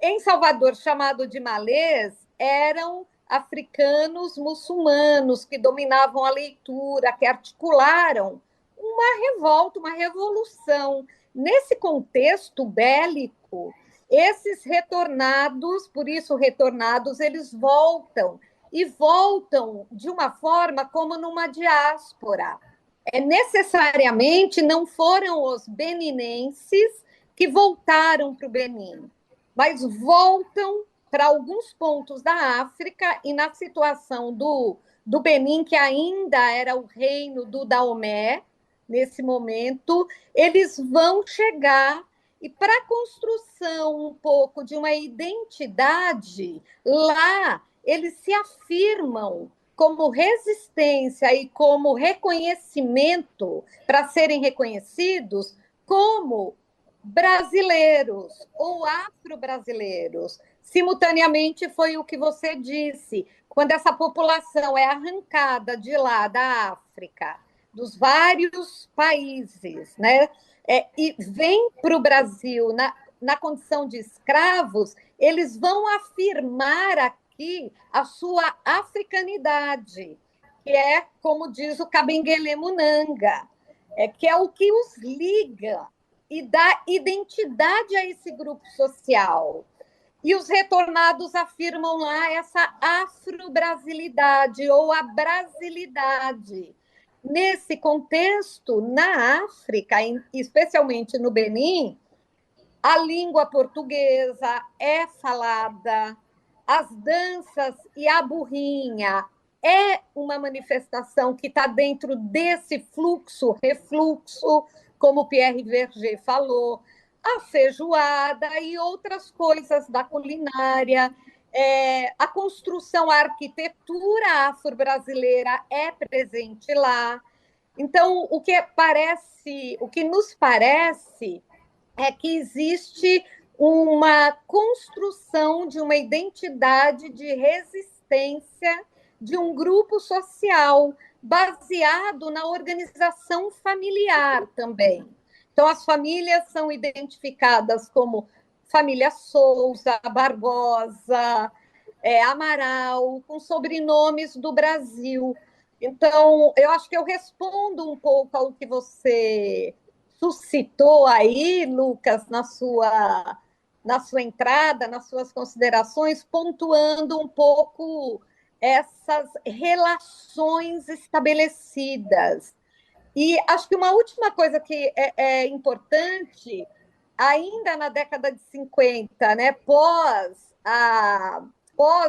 em Salvador, chamado de malês, eram africanos muçulmanos que dominavam a leitura, que articularam uma revolta, uma revolução. Nesse contexto bélico, esses retornados, por isso retornados, eles voltam, e voltam de uma forma como numa diáspora. Necessariamente não foram os beninenses que voltaram para o Benin, mas voltam para alguns pontos da África, e na situação do Benin, que ainda era o reino do Daomé, nesse momento, eles vão chegar, e para a construção um pouco de uma identidade, lá eles se afirmam como resistência e como reconhecimento, para serem reconhecidos como brasileiros ou afro-brasileiros. Simultaneamente, foi o que você disse, quando essa população é arrancada de lá da África, dos vários países, né? E vem para o Brasil na condição de escravos, eles vão afirmar aqui a sua africanidade, que é, como diz o Kabengele Munanga, que é o que os liga e dá identidade a esse grupo social. E os retornados afirmam lá essa afro-brasilidade ou a brasilidade. Nesse contexto, na África, especialmente no Benin, a língua portuguesa é falada, as danças e a burrinha é uma manifestação que está dentro desse fluxo, refluxo, como o Pierre Verger falou, a feijoada e outras coisas da culinária, a construção, a arquitetura afro-brasileira é presente lá. Então, o que nos parece é que existe uma construção de uma identidade de resistência de um grupo social baseado na organização familiar também. Então, as famílias são identificadas como família Souza, Barbosa, Amaral, com sobrenomes do Brasil. Então, eu acho que eu respondo um pouco ao que você suscitou aí, Lucas, na sua entrada, nas suas considerações, pontuando um pouco essas relações estabelecidas. E acho que uma última coisa que é importante, ainda na década de 50, né,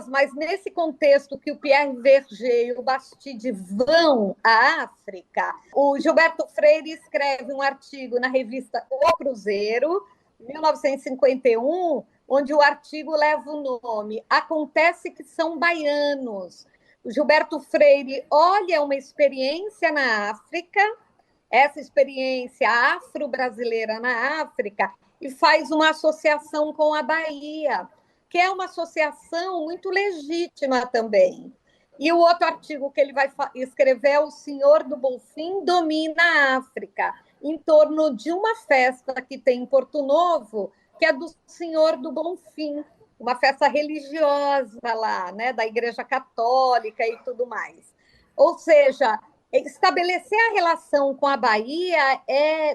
mas nesse contexto que o Pierre Verger e o Bastide vão à África, o Gilberto Freire escreve um artigo na revista O Cruzeiro, 1951, onde o artigo leva o nome Acontece que são baianos. O Gilberto Freire olha uma experiência na África, essa experiência afro-brasileira na África, e faz uma associação com a Bahia, que é uma associação muito legítima também. E o outro artigo que ele vai escrever é O Senhor do Bonfim Domina a África, em torno de uma festa que tem em Porto Novo, que é do Senhor do Bonfim, uma festa religiosa lá, né, da Igreja Católica e tudo mais. Ou seja, estabelecer a relação com a Bahia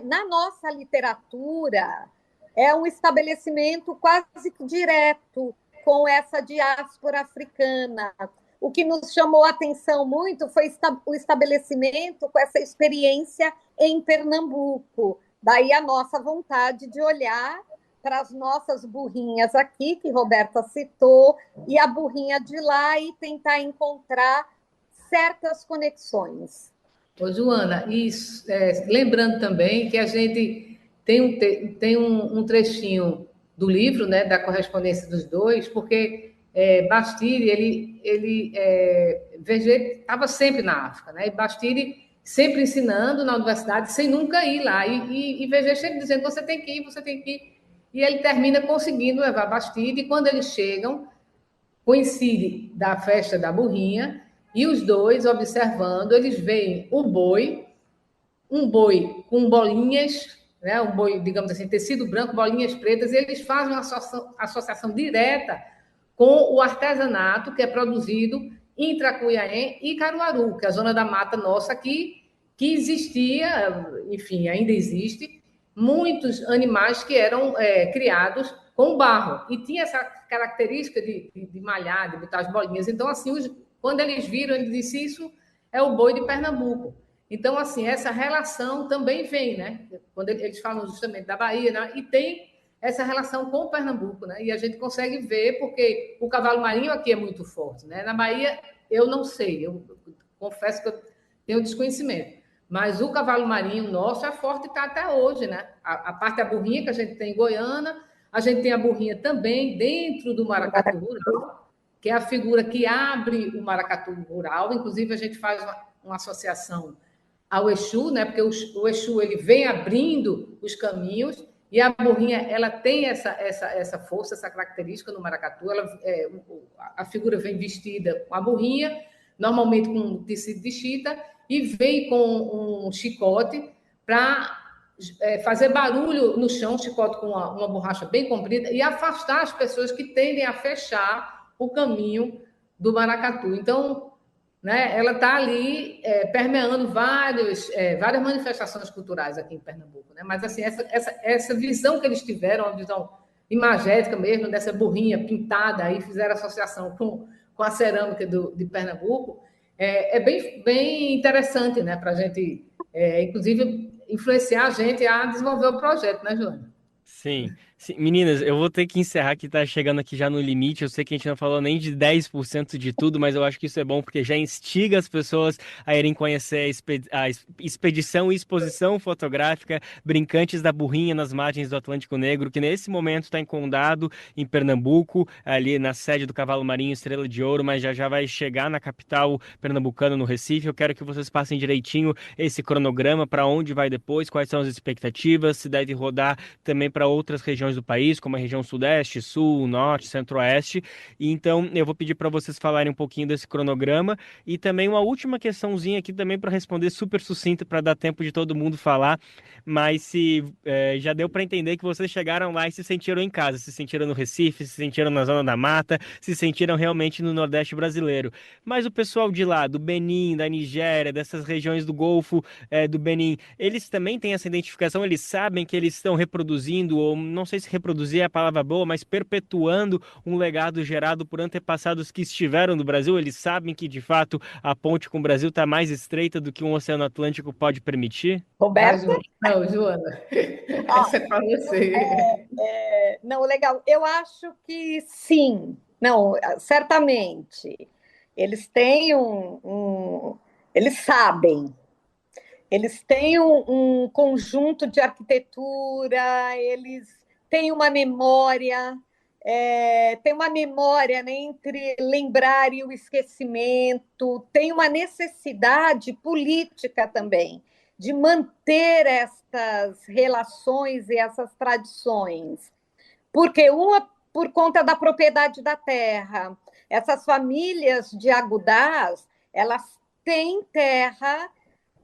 na nossa literatura, é um estabelecimento quase que direto com essa diáspora africana. O que nos chamou a atenção muito foi o estabelecimento com essa experiência em Pernambuco. Daí a nossa vontade de olhar para as nossas burrinhas aqui, que Roberta citou, e a burrinha de lá e tentar encontrar certas conexões. Ô, Joana, isso, lembrando também que a gente tem um trechinho do livro, né, da correspondência dos dois, porque Bastide, Verger estava sempre na África, né, e Bastide sempre ensinando na universidade, sem nunca ir lá, e Verger sempre dizendo, você tem que ir, e ele termina conseguindo levar Bastide, e quando eles chegam, coincide da festa da burrinha, e os dois, observando, eles veem um boi com bolinhas, né, um boi, digamos assim, tecido branco, bolinhas pretas, e eles fazem uma associação direta com o artesanato que é produzido em Tracuiaém e Caruaru, que é a zona da mata nossa aqui, que existia, enfim, ainda existe, muitos animais que eram criados com barro, e tinha essa característica de malhar, de botar as bolinhas. Então, assim, quando eles viram, ele disse, isso é o boi de Pernambuco. Então, assim, essa relação também vem, né? Quando eles falam justamente da Bahia, né? E tem essa relação com o Pernambuco, né? E a gente consegue ver, porque o cavalo marinho aqui é muito forte, né? Na Bahia, eu não sei, eu confesso que eu tenho desconhecimento, mas o cavalo marinho nosso é forte e está até hoje, né? A parte da burrinha que a gente tem em Goiânia, a gente tem a burrinha também dentro do maracatu rural, que é a figura que abre o maracatu rural. Inclusive, a gente faz uma associação ao Exu, né? Porque o Exu ele vem abrindo os caminhos, e a burrinha ela tem essa força, essa característica no maracatu. A figura vem vestida com a burrinha, normalmente com um tecido de chita, e vem com um chicote para fazer barulho no chão, chicote com uma borracha bem comprida, e afastar as pessoas que tendem a fechar o caminho do maracatu. Então, né, ela está ali permeando várias manifestações culturais aqui em Pernambuco, né? Mas assim, essa visão que eles tiveram, uma visão imagética mesmo, dessa burrinha pintada, aí fizeram associação com a cerâmica de Pernambuco, é bem interessante, né, para a gente, inclusive, influenciar a gente a desenvolver o projeto, né, Joana? Sim, Sim, meninas, eu vou ter que encerrar que tá chegando aqui já no limite. Eu sei que a gente não falou nem de 10% de tudo, mas eu acho que isso é bom porque já instiga as pessoas a irem conhecer a expedição e exposição fotográfica Brincantes da Burrinha nas margens do Atlântico Negro, que nesse momento está em Condado, em Pernambuco, ali na sede do Cavalo Marinho Estrela de Ouro, mas já vai chegar na capital pernambucana, no Recife. Eu quero que vocês passem direitinho esse cronograma, para onde vai depois, quais são as expectativas, se deve rodar também para outras regiões do país, como a região Sudeste, Sul, Norte, Centro-Oeste. E então eu vou pedir para vocês falarem um pouquinho desse cronograma e também uma última questãozinha aqui também para responder super sucinta para dar tempo de todo mundo falar, mas se já deu para entender que vocês chegaram lá e se sentiram em casa, se sentiram no Recife, se sentiram na Zona da Mata, se sentiram realmente no Nordeste brasileiro. Mas o pessoal de lá, do Benin, da Nigéria, dessas regiões do Golfo do Benin, eles também têm essa identificação, eles sabem que eles estão reproduzindo, ou não sei se reproduzir é a palavra boa, mas perpetuando um legado gerado por antepassados que estiveram no Brasil. Eles sabem que, de fato, a ponte com o Brasil está mais estreita do que um Oceano Atlântico pode permitir? Roberto? Não, Joana. Essa é para você. Não, legal. Eu acho que sim. Não, certamente. Eles têm eles sabem. Eles têm um conjunto de arquitetura, eles têm uma memória, né, entre lembrar e o esquecimento, tem uma necessidade política também de manter estas relações e essas tradições. Porque por conta da propriedade da terra, essas famílias de agudás, elas têm terra,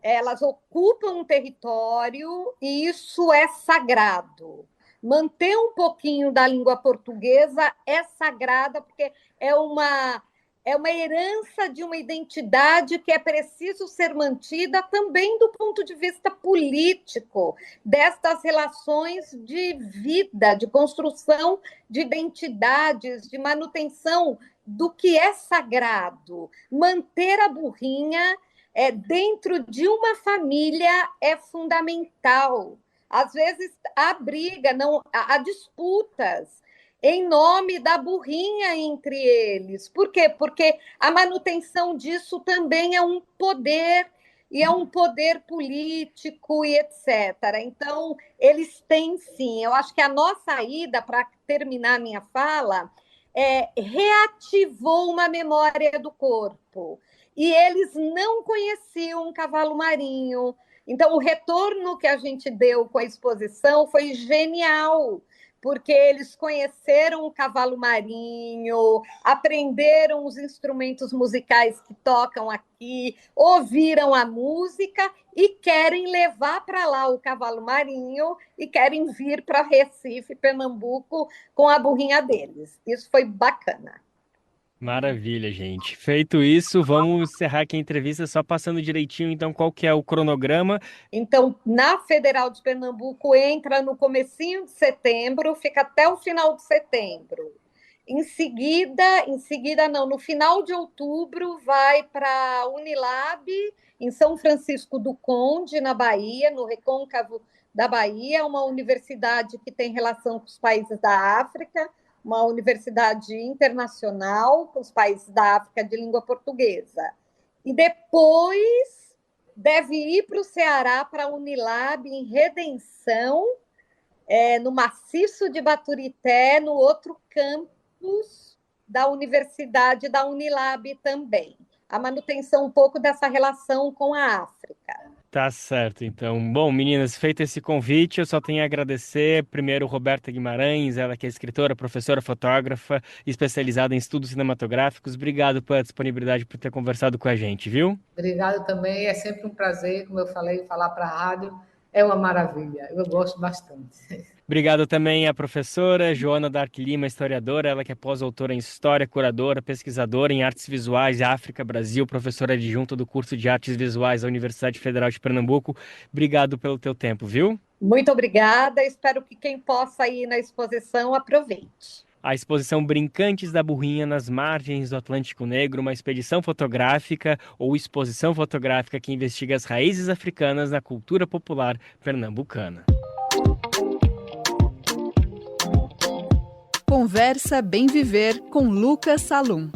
elas ocupam um território e isso é sagrado. Manter um pouquinho da língua portuguesa é sagrada, porque é uma herança de uma identidade que é preciso ser mantida também do ponto de vista político, destas relações de vida, de construção de identidades, de manutenção do que é sagrado. Manter a burrinha dentro de uma família é fundamental. Às vezes há briga, há disputas em nome da burrinha entre eles. Por quê? Porque a manutenção disso também é um poder, e é um poder político e etc. Então, eles têm sim. Eu acho que a nossa ida, para terminar minha fala, reativou uma memória do corpo. E eles não conheciam um cavalo marinho. Então, o retorno que a gente deu com a exposição foi genial, porque eles conheceram o cavalo marinho, aprenderam os instrumentos musicais que tocam aqui, ouviram a música e querem levar para lá o cavalo marinho e querem vir para Recife, Pernambuco, com a burrinha deles. Isso foi bacana. Maravilha, gente. Feito isso, vamos encerrar aqui a entrevista só passando direitinho, então, qual que é o cronograma. Então, na Federal de Pernambuco, entra no comecinho de setembro, fica até o final de setembro. Em seguida não, no final de outubro, vai para a Unilab, em São Francisco do Conde, na Bahia, no Recôncavo da Bahia, uma universidade que tem relação com os países da África, uma universidade internacional com os países da África de língua portuguesa. E depois deve ir para o Ceará, para a Unilab, em Redenção, no Maciço de Baturité, no outro campus da universidade da Unilab também. A manutenção um pouco dessa relação com a África. Tá certo, então. Bom, meninas, feito esse convite, eu só tenho a agradecer primeiro Roberta Guimarães, ela que é escritora, professora, fotógrafa, especializada em estudos cinematográficos. Obrigado pela disponibilidade, por ter conversado com a gente, viu? Obrigado também, é sempre um prazer, como eu falei, falar para a rádio é uma maravilha, eu gosto bastante. Obrigado também à professora Joana Dark Lima, historiadora, ela que é pós-doutora em História, curadora, pesquisadora em Artes Visuais, África, Brasil, professora adjunta do curso de Artes Visuais da Universidade Federal de Pernambuco. Obrigado pelo teu tempo, viu? Muito obrigada, espero que quem possa ir na exposição aproveite. A exposição Brincantes da Burrinha nas margens do Atlântico Negro, uma expedição fotográfica ou exposição fotográfica que investiga as raízes africanas na cultura popular pernambucana. Conversa Bem Viver com Lucas Salum.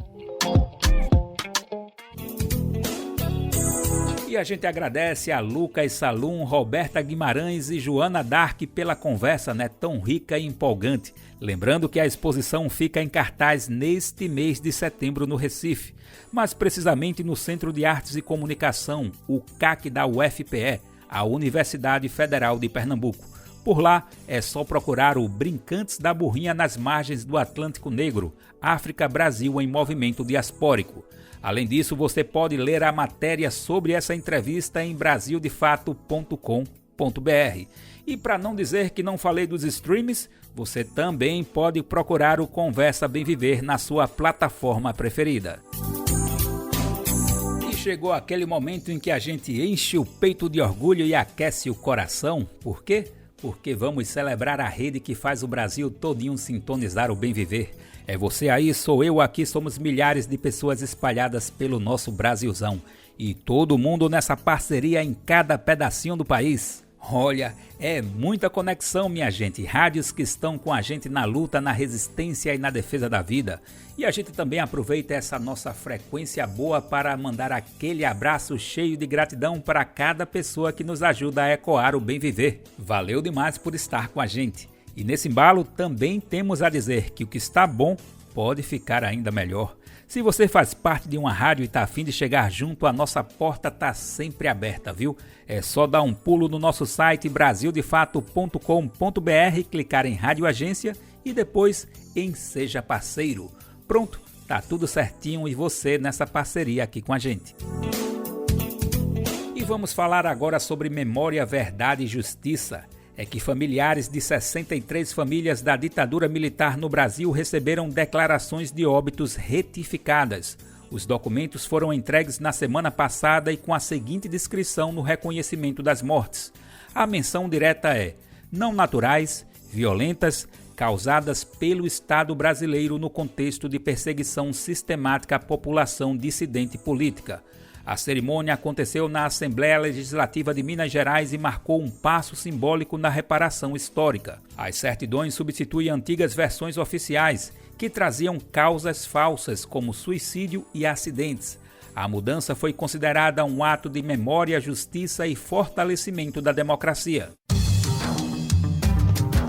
E a gente agradece a Lucas Salum, Roberta Guimarães e Joana Dark pela conversa, tão rica e empolgante. Lembrando que a exposição fica em cartaz neste mês de setembro no Recife, mais precisamente no Centro de Artes e Comunicação, o CAC da UFPE, a Universidade Federal de Pernambuco. Por lá é só procurar o Brincantes da Burrinha nas margens do Atlântico Negro, África-Brasil em movimento diaspórico. Além disso, você pode ler a matéria sobre essa entrevista em brasildefato.com.br. E para não dizer que não falei dos streams, você também pode procurar o Conversa Bem Viver na sua plataforma preferida. E chegou aquele momento em que a gente enche o peito de orgulho e aquece o coração. Por quê? Porque vamos celebrar a rede que faz o Brasil todinho sintonizar o Bem Viver. É você aí, sou eu aqui, somos milhares de pessoas espalhadas pelo nosso Brasilzão. E todo mundo nessa parceria em cada pedacinho do país. Olha, é muita conexão, minha gente. Rádios que estão com a gente na luta, na resistência e na defesa da vida. E a gente também aproveita essa nossa frequência boa para mandar aquele abraço cheio de gratidão para cada pessoa que nos ajuda a ecoar o Bem Viver. Valeu demais por estar com a gente. E nesse embalo também temos a dizer que o que está bom pode ficar ainda melhor. Se você faz parte de uma rádio e está a fim de chegar junto, a nossa porta está sempre aberta, viu? É só dar um pulo no nosso site brasildefato.com.br, clicar em Rádio Agência e depois em Seja Parceiro. Pronto, tá tudo certinho e você nessa parceria aqui com a gente. E vamos falar agora sobre Memória, Verdade e Justiça. É que familiares de 63 famílias da ditadura militar no Brasil receberam declarações de óbitos retificadas. Os documentos foram entregues na semana passada e com a seguinte descrição no reconhecimento das mortes. A menção direta é: não naturais, violentas, causadas pelo Estado brasileiro no contexto de perseguição sistemática à população dissidente política. A cerimônia aconteceu na Assembleia Legislativa de Minas Gerais e marcou um passo simbólico na reparação histórica. As certidões substituem antigas versões oficiais, que traziam causas falsas como suicídio e acidentes. A mudança foi considerada um ato de memória, justiça e fortalecimento da democracia.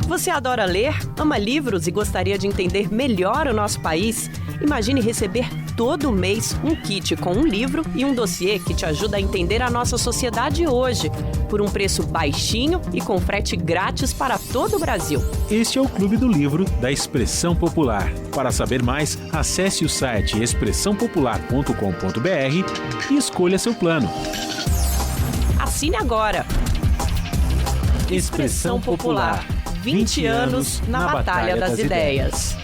Você adora ler, ama livros e gostaria de entender melhor o nosso país? Imagine receber todo mês um kit com um livro e um dossiê que te ajuda a entender a nossa sociedade hoje, por um preço baixinho e com frete grátis para todo o Brasil. Este é o Clube do Livro da Expressão Popular. Para saber mais, acesse o site expressãopopular.com.br e escolha seu plano. Assine agora! Expressão Popular. 20 anos na Batalha das Ideias.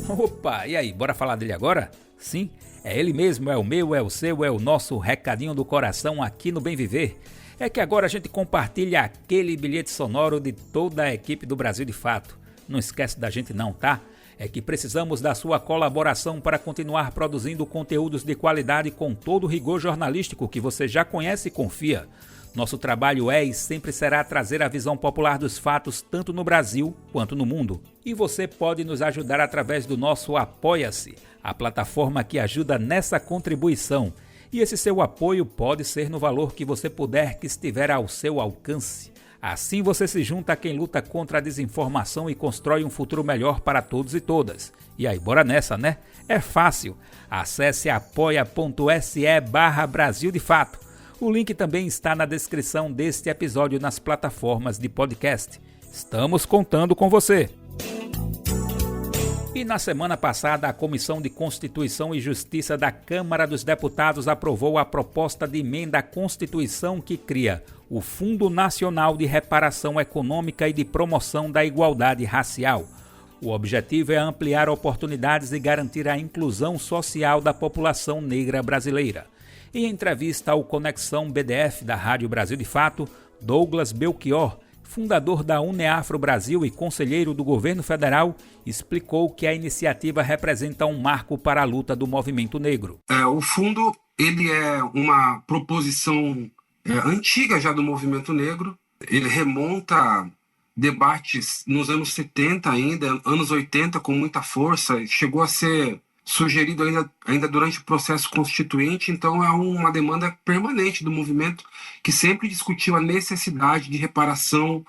Opa, e aí, bora falar dele agora? Sim, é ele mesmo, é o meu, é o seu, é o nosso recadinho do coração aqui no Bem Viver. É que agora a gente compartilha aquele bilhete sonoro de toda a equipe do Brasil de Fato. Não esquece da gente não, tá? É que precisamos da sua colaboração para continuar produzindo conteúdos de qualidade com todo o rigor jornalístico que você já conhece e confia. Nosso trabalho é e sempre será trazer a visão popular dos fatos tanto no Brasil quanto no mundo. E você pode nos ajudar através do nosso Apoia-se, a plataforma que ajuda nessa contribuição. E esse seu apoio pode ser no valor que você puder, que estiver ao seu alcance. Assim você se junta a quem luta contra a desinformação e constrói um futuro melhor para todos e todas. E aí, bora nessa, né? É fácil. Acesse apoia.se/Brasil de Fato. O link também está na descrição deste episódio nas plataformas de podcast. Estamos contando com você! E na semana passada, a Comissão de Constituição e Justiça da Câmara dos Deputados aprovou a proposta de emenda à Constituição que cria o Fundo Nacional de Reparação Econômica e de Promoção da Igualdade Racial. O objetivo é ampliar oportunidades e garantir a inclusão social da população negra brasileira. Em entrevista ao Conexão BDF da Rádio Brasil de Fato, Douglas Belchior, fundador da UNEAFRO Brasil e conselheiro do governo federal, explicou que a iniciativa representa um marco para a luta do movimento negro. O fundo ele é uma proposição antiga já do movimento negro. Ele remonta debates nos anos 70 ainda, anos 80 com muita força, chegou a ser sugerido ainda durante o processo constituinte, então é uma demanda permanente do movimento que sempre discutiu a necessidade de reparação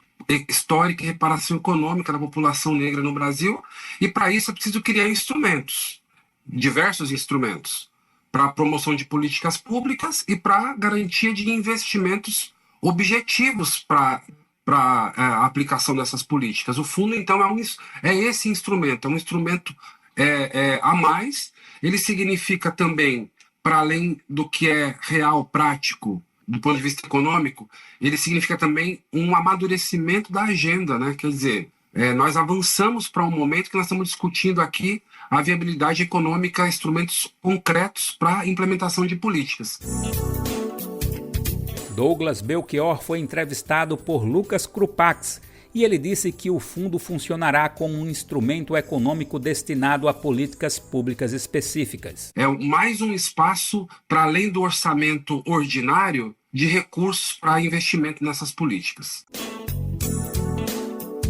histórica e reparação econômica da população negra no Brasil, e para isso é preciso criar instrumentos, diversos instrumentos, para a promoção de políticas públicas e para a garantia de investimentos objetivos para a aplicação dessas políticas. O fundo, então, é esse instrumento, é um instrumento a mais. Ele significa também, para além do que é real, prático, do ponto de vista econômico, ele significa também um amadurecimento da agenda, né? Quer dizer, nós avançamos para um momento que nós estamos discutindo aqui a viabilidade econômica, instrumentos concretos para a implementação de políticas. Douglas Belchior foi entrevistado por Lucas Krupax e ele disse que o fundo funcionará como um instrumento econômico destinado a políticas públicas específicas. É mais um espaço, para além do orçamento ordinário, de recursos para investimento nessas políticas.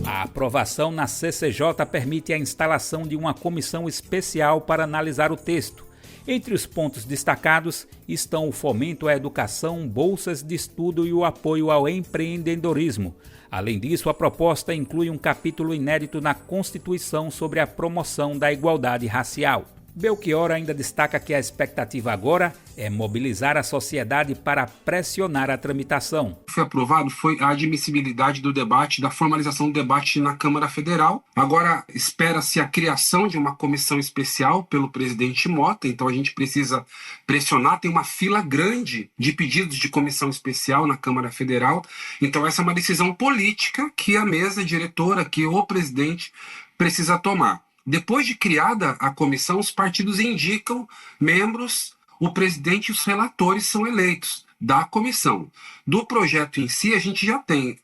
A aprovação na CCJ permite a instalação de uma comissão especial para analisar o texto. Entre os pontos destacados estão o fomento à educação, bolsas de estudo e o apoio ao empreendedorismo. Além disso, a proposta inclui um capítulo inédito na Constituição sobre a promoção da igualdade racial. Belchior ainda destaca que a expectativa agora é mobilizar a sociedade para pressionar a tramitação. O que foi aprovado foi a admissibilidade do debate, da formalização do debate na Câmara Federal. Agora espera-se a criação de uma comissão especial pelo presidente Mota, então a gente precisa pressionar, tem uma fila grande de pedidos de comissão especial na Câmara Federal, então essa é uma decisão política que a mesa diretora, que o presidente precisa tomar. Depois de criada a comissão, os partidos indicam membros, o presidente e os relatores são eleitos da comissão. Do projeto em si, a gente já tem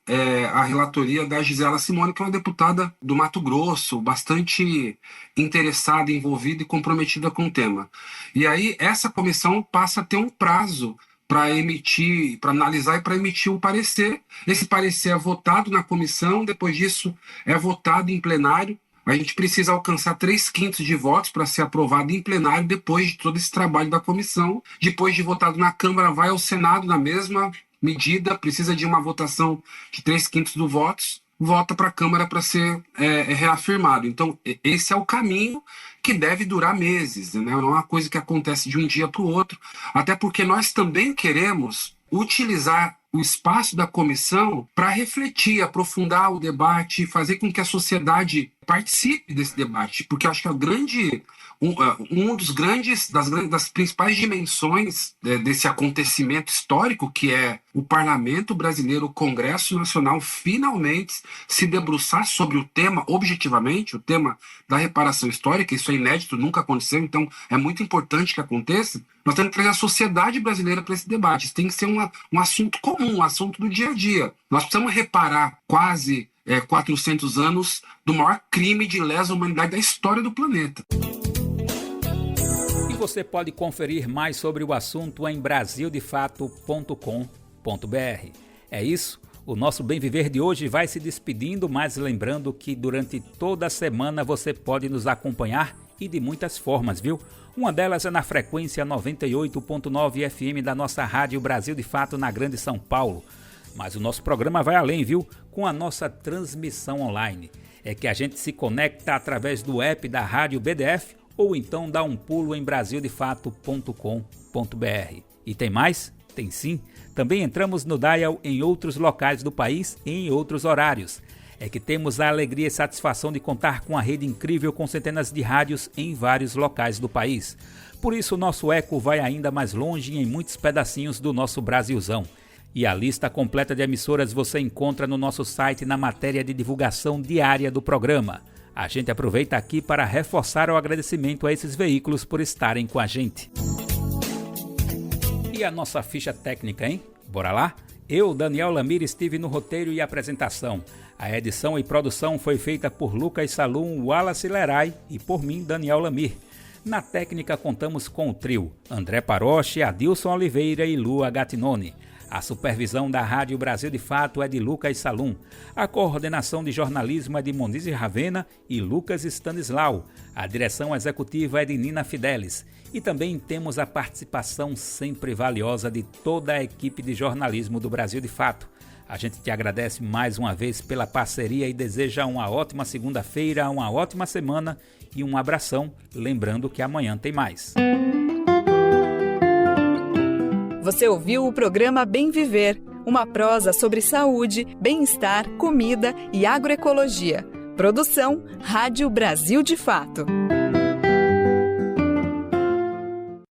a relatoria da Gisela Simone, que é uma deputada do Mato Grosso, bastante interessada, envolvida e comprometida com o tema. E aí, essa comissão passa a ter um prazo para emitir, para analisar e para emitir um parecer. Esse parecer é votado na comissão, depois disso é votado em plenário. A gente precisa alcançar 3/5 de votos para ser aprovado em plenário depois de todo esse trabalho da comissão. Depois de votado na Câmara, vai ao Senado na mesma medida, precisa de uma votação de 3/5 dos votos, volta para a Câmara para ser reafirmado. Então, esse é o caminho que deve durar meses, né? Não é uma coisa que acontece de um dia para o outro, até porque nós também queremos utilizar o espaço da comissão para refletir, aprofundar o debate, fazer com que a sociedade participe desse debate, porque eu acho que das principais dimensões desse acontecimento histórico, que é o Parlamento Brasileiro, o Congresso Nacional, finalmente se debruçar sobre o tema objetivamente, o tema da reparação histórica. Isso é inédito, nunca aconteceu, então é muito importante que aconteça. Nós temos que trazer a sociedade brasileira para esse debate. Isso tem que ser um assunto comum, um assunto do dia a dia. Nós precisamos reparar quase 400 anos do maior crime de lesa humanidade da história do planeta. E você pode conferir mais sobre o assunto em brasildefato.com.br. É isso, o nosso Bem Viver de hoje vai se despedindo, mas lembrando que durante toda a semana você pode nos acompanhar e de muitas formas, viu? Uma delas é na frequência 98.9 FM da nossa Rádio Brasil de Fato na Grande São Paulo. Mas o nosso programa vai além, viu? Com a nossa transmissão online. É que a gente se conecta através do app da Rádio BDF ou então dá um pulo em brasildefato.com.br. E tem mais? Tem sim. Também entramos no Dial em outros locais do país e em outros horários. É que temos a alegria e satisfação de contar com uma rede incrível com centenas de rádios em vários locais do país. Por isso o nosso eco vai ainda mais longe em muitos pedacinhos do nosso Brasilzão. E a lista completa de emissoras você encontra no nosso site na matéria de divulgação diária do programa. A gente aproveita aqui para reforçar o agradecimento a esses veículos por estarem com a gente. E a nossa ficha técnica, hein? Bora lá? Eu, Daniel Lamir, estive no roteiro e apresentação. A edição e produção foi feita por Lucas Salum, Wallace Leray e por mim, Daniel Lamir. Na técnica contamos com o trio André Paroche, Adilson Oliveira e Lua Gattinone. A supervisão da Rádio Brasil de Fato é de Lucas Salum. A coordenação de jornalismo é de Monize Ravena e Lucas Stanislau. A direção executiva é de Nina Fidelis. E também temos a participação sempre valiosa de toda a equipe de jornalismo do Brasil de Fato. A gente te agradece mais uma vez pela parceria e deseja uma ótima segunda-feira, uma ótima semana e um abração, lembrando que amanhã tem mais. Você ouviu o programa Bem Viver, uma prosa sobre saúde, bem-estar, comida e agroecologia. Produção Rádio Brasil de Fato.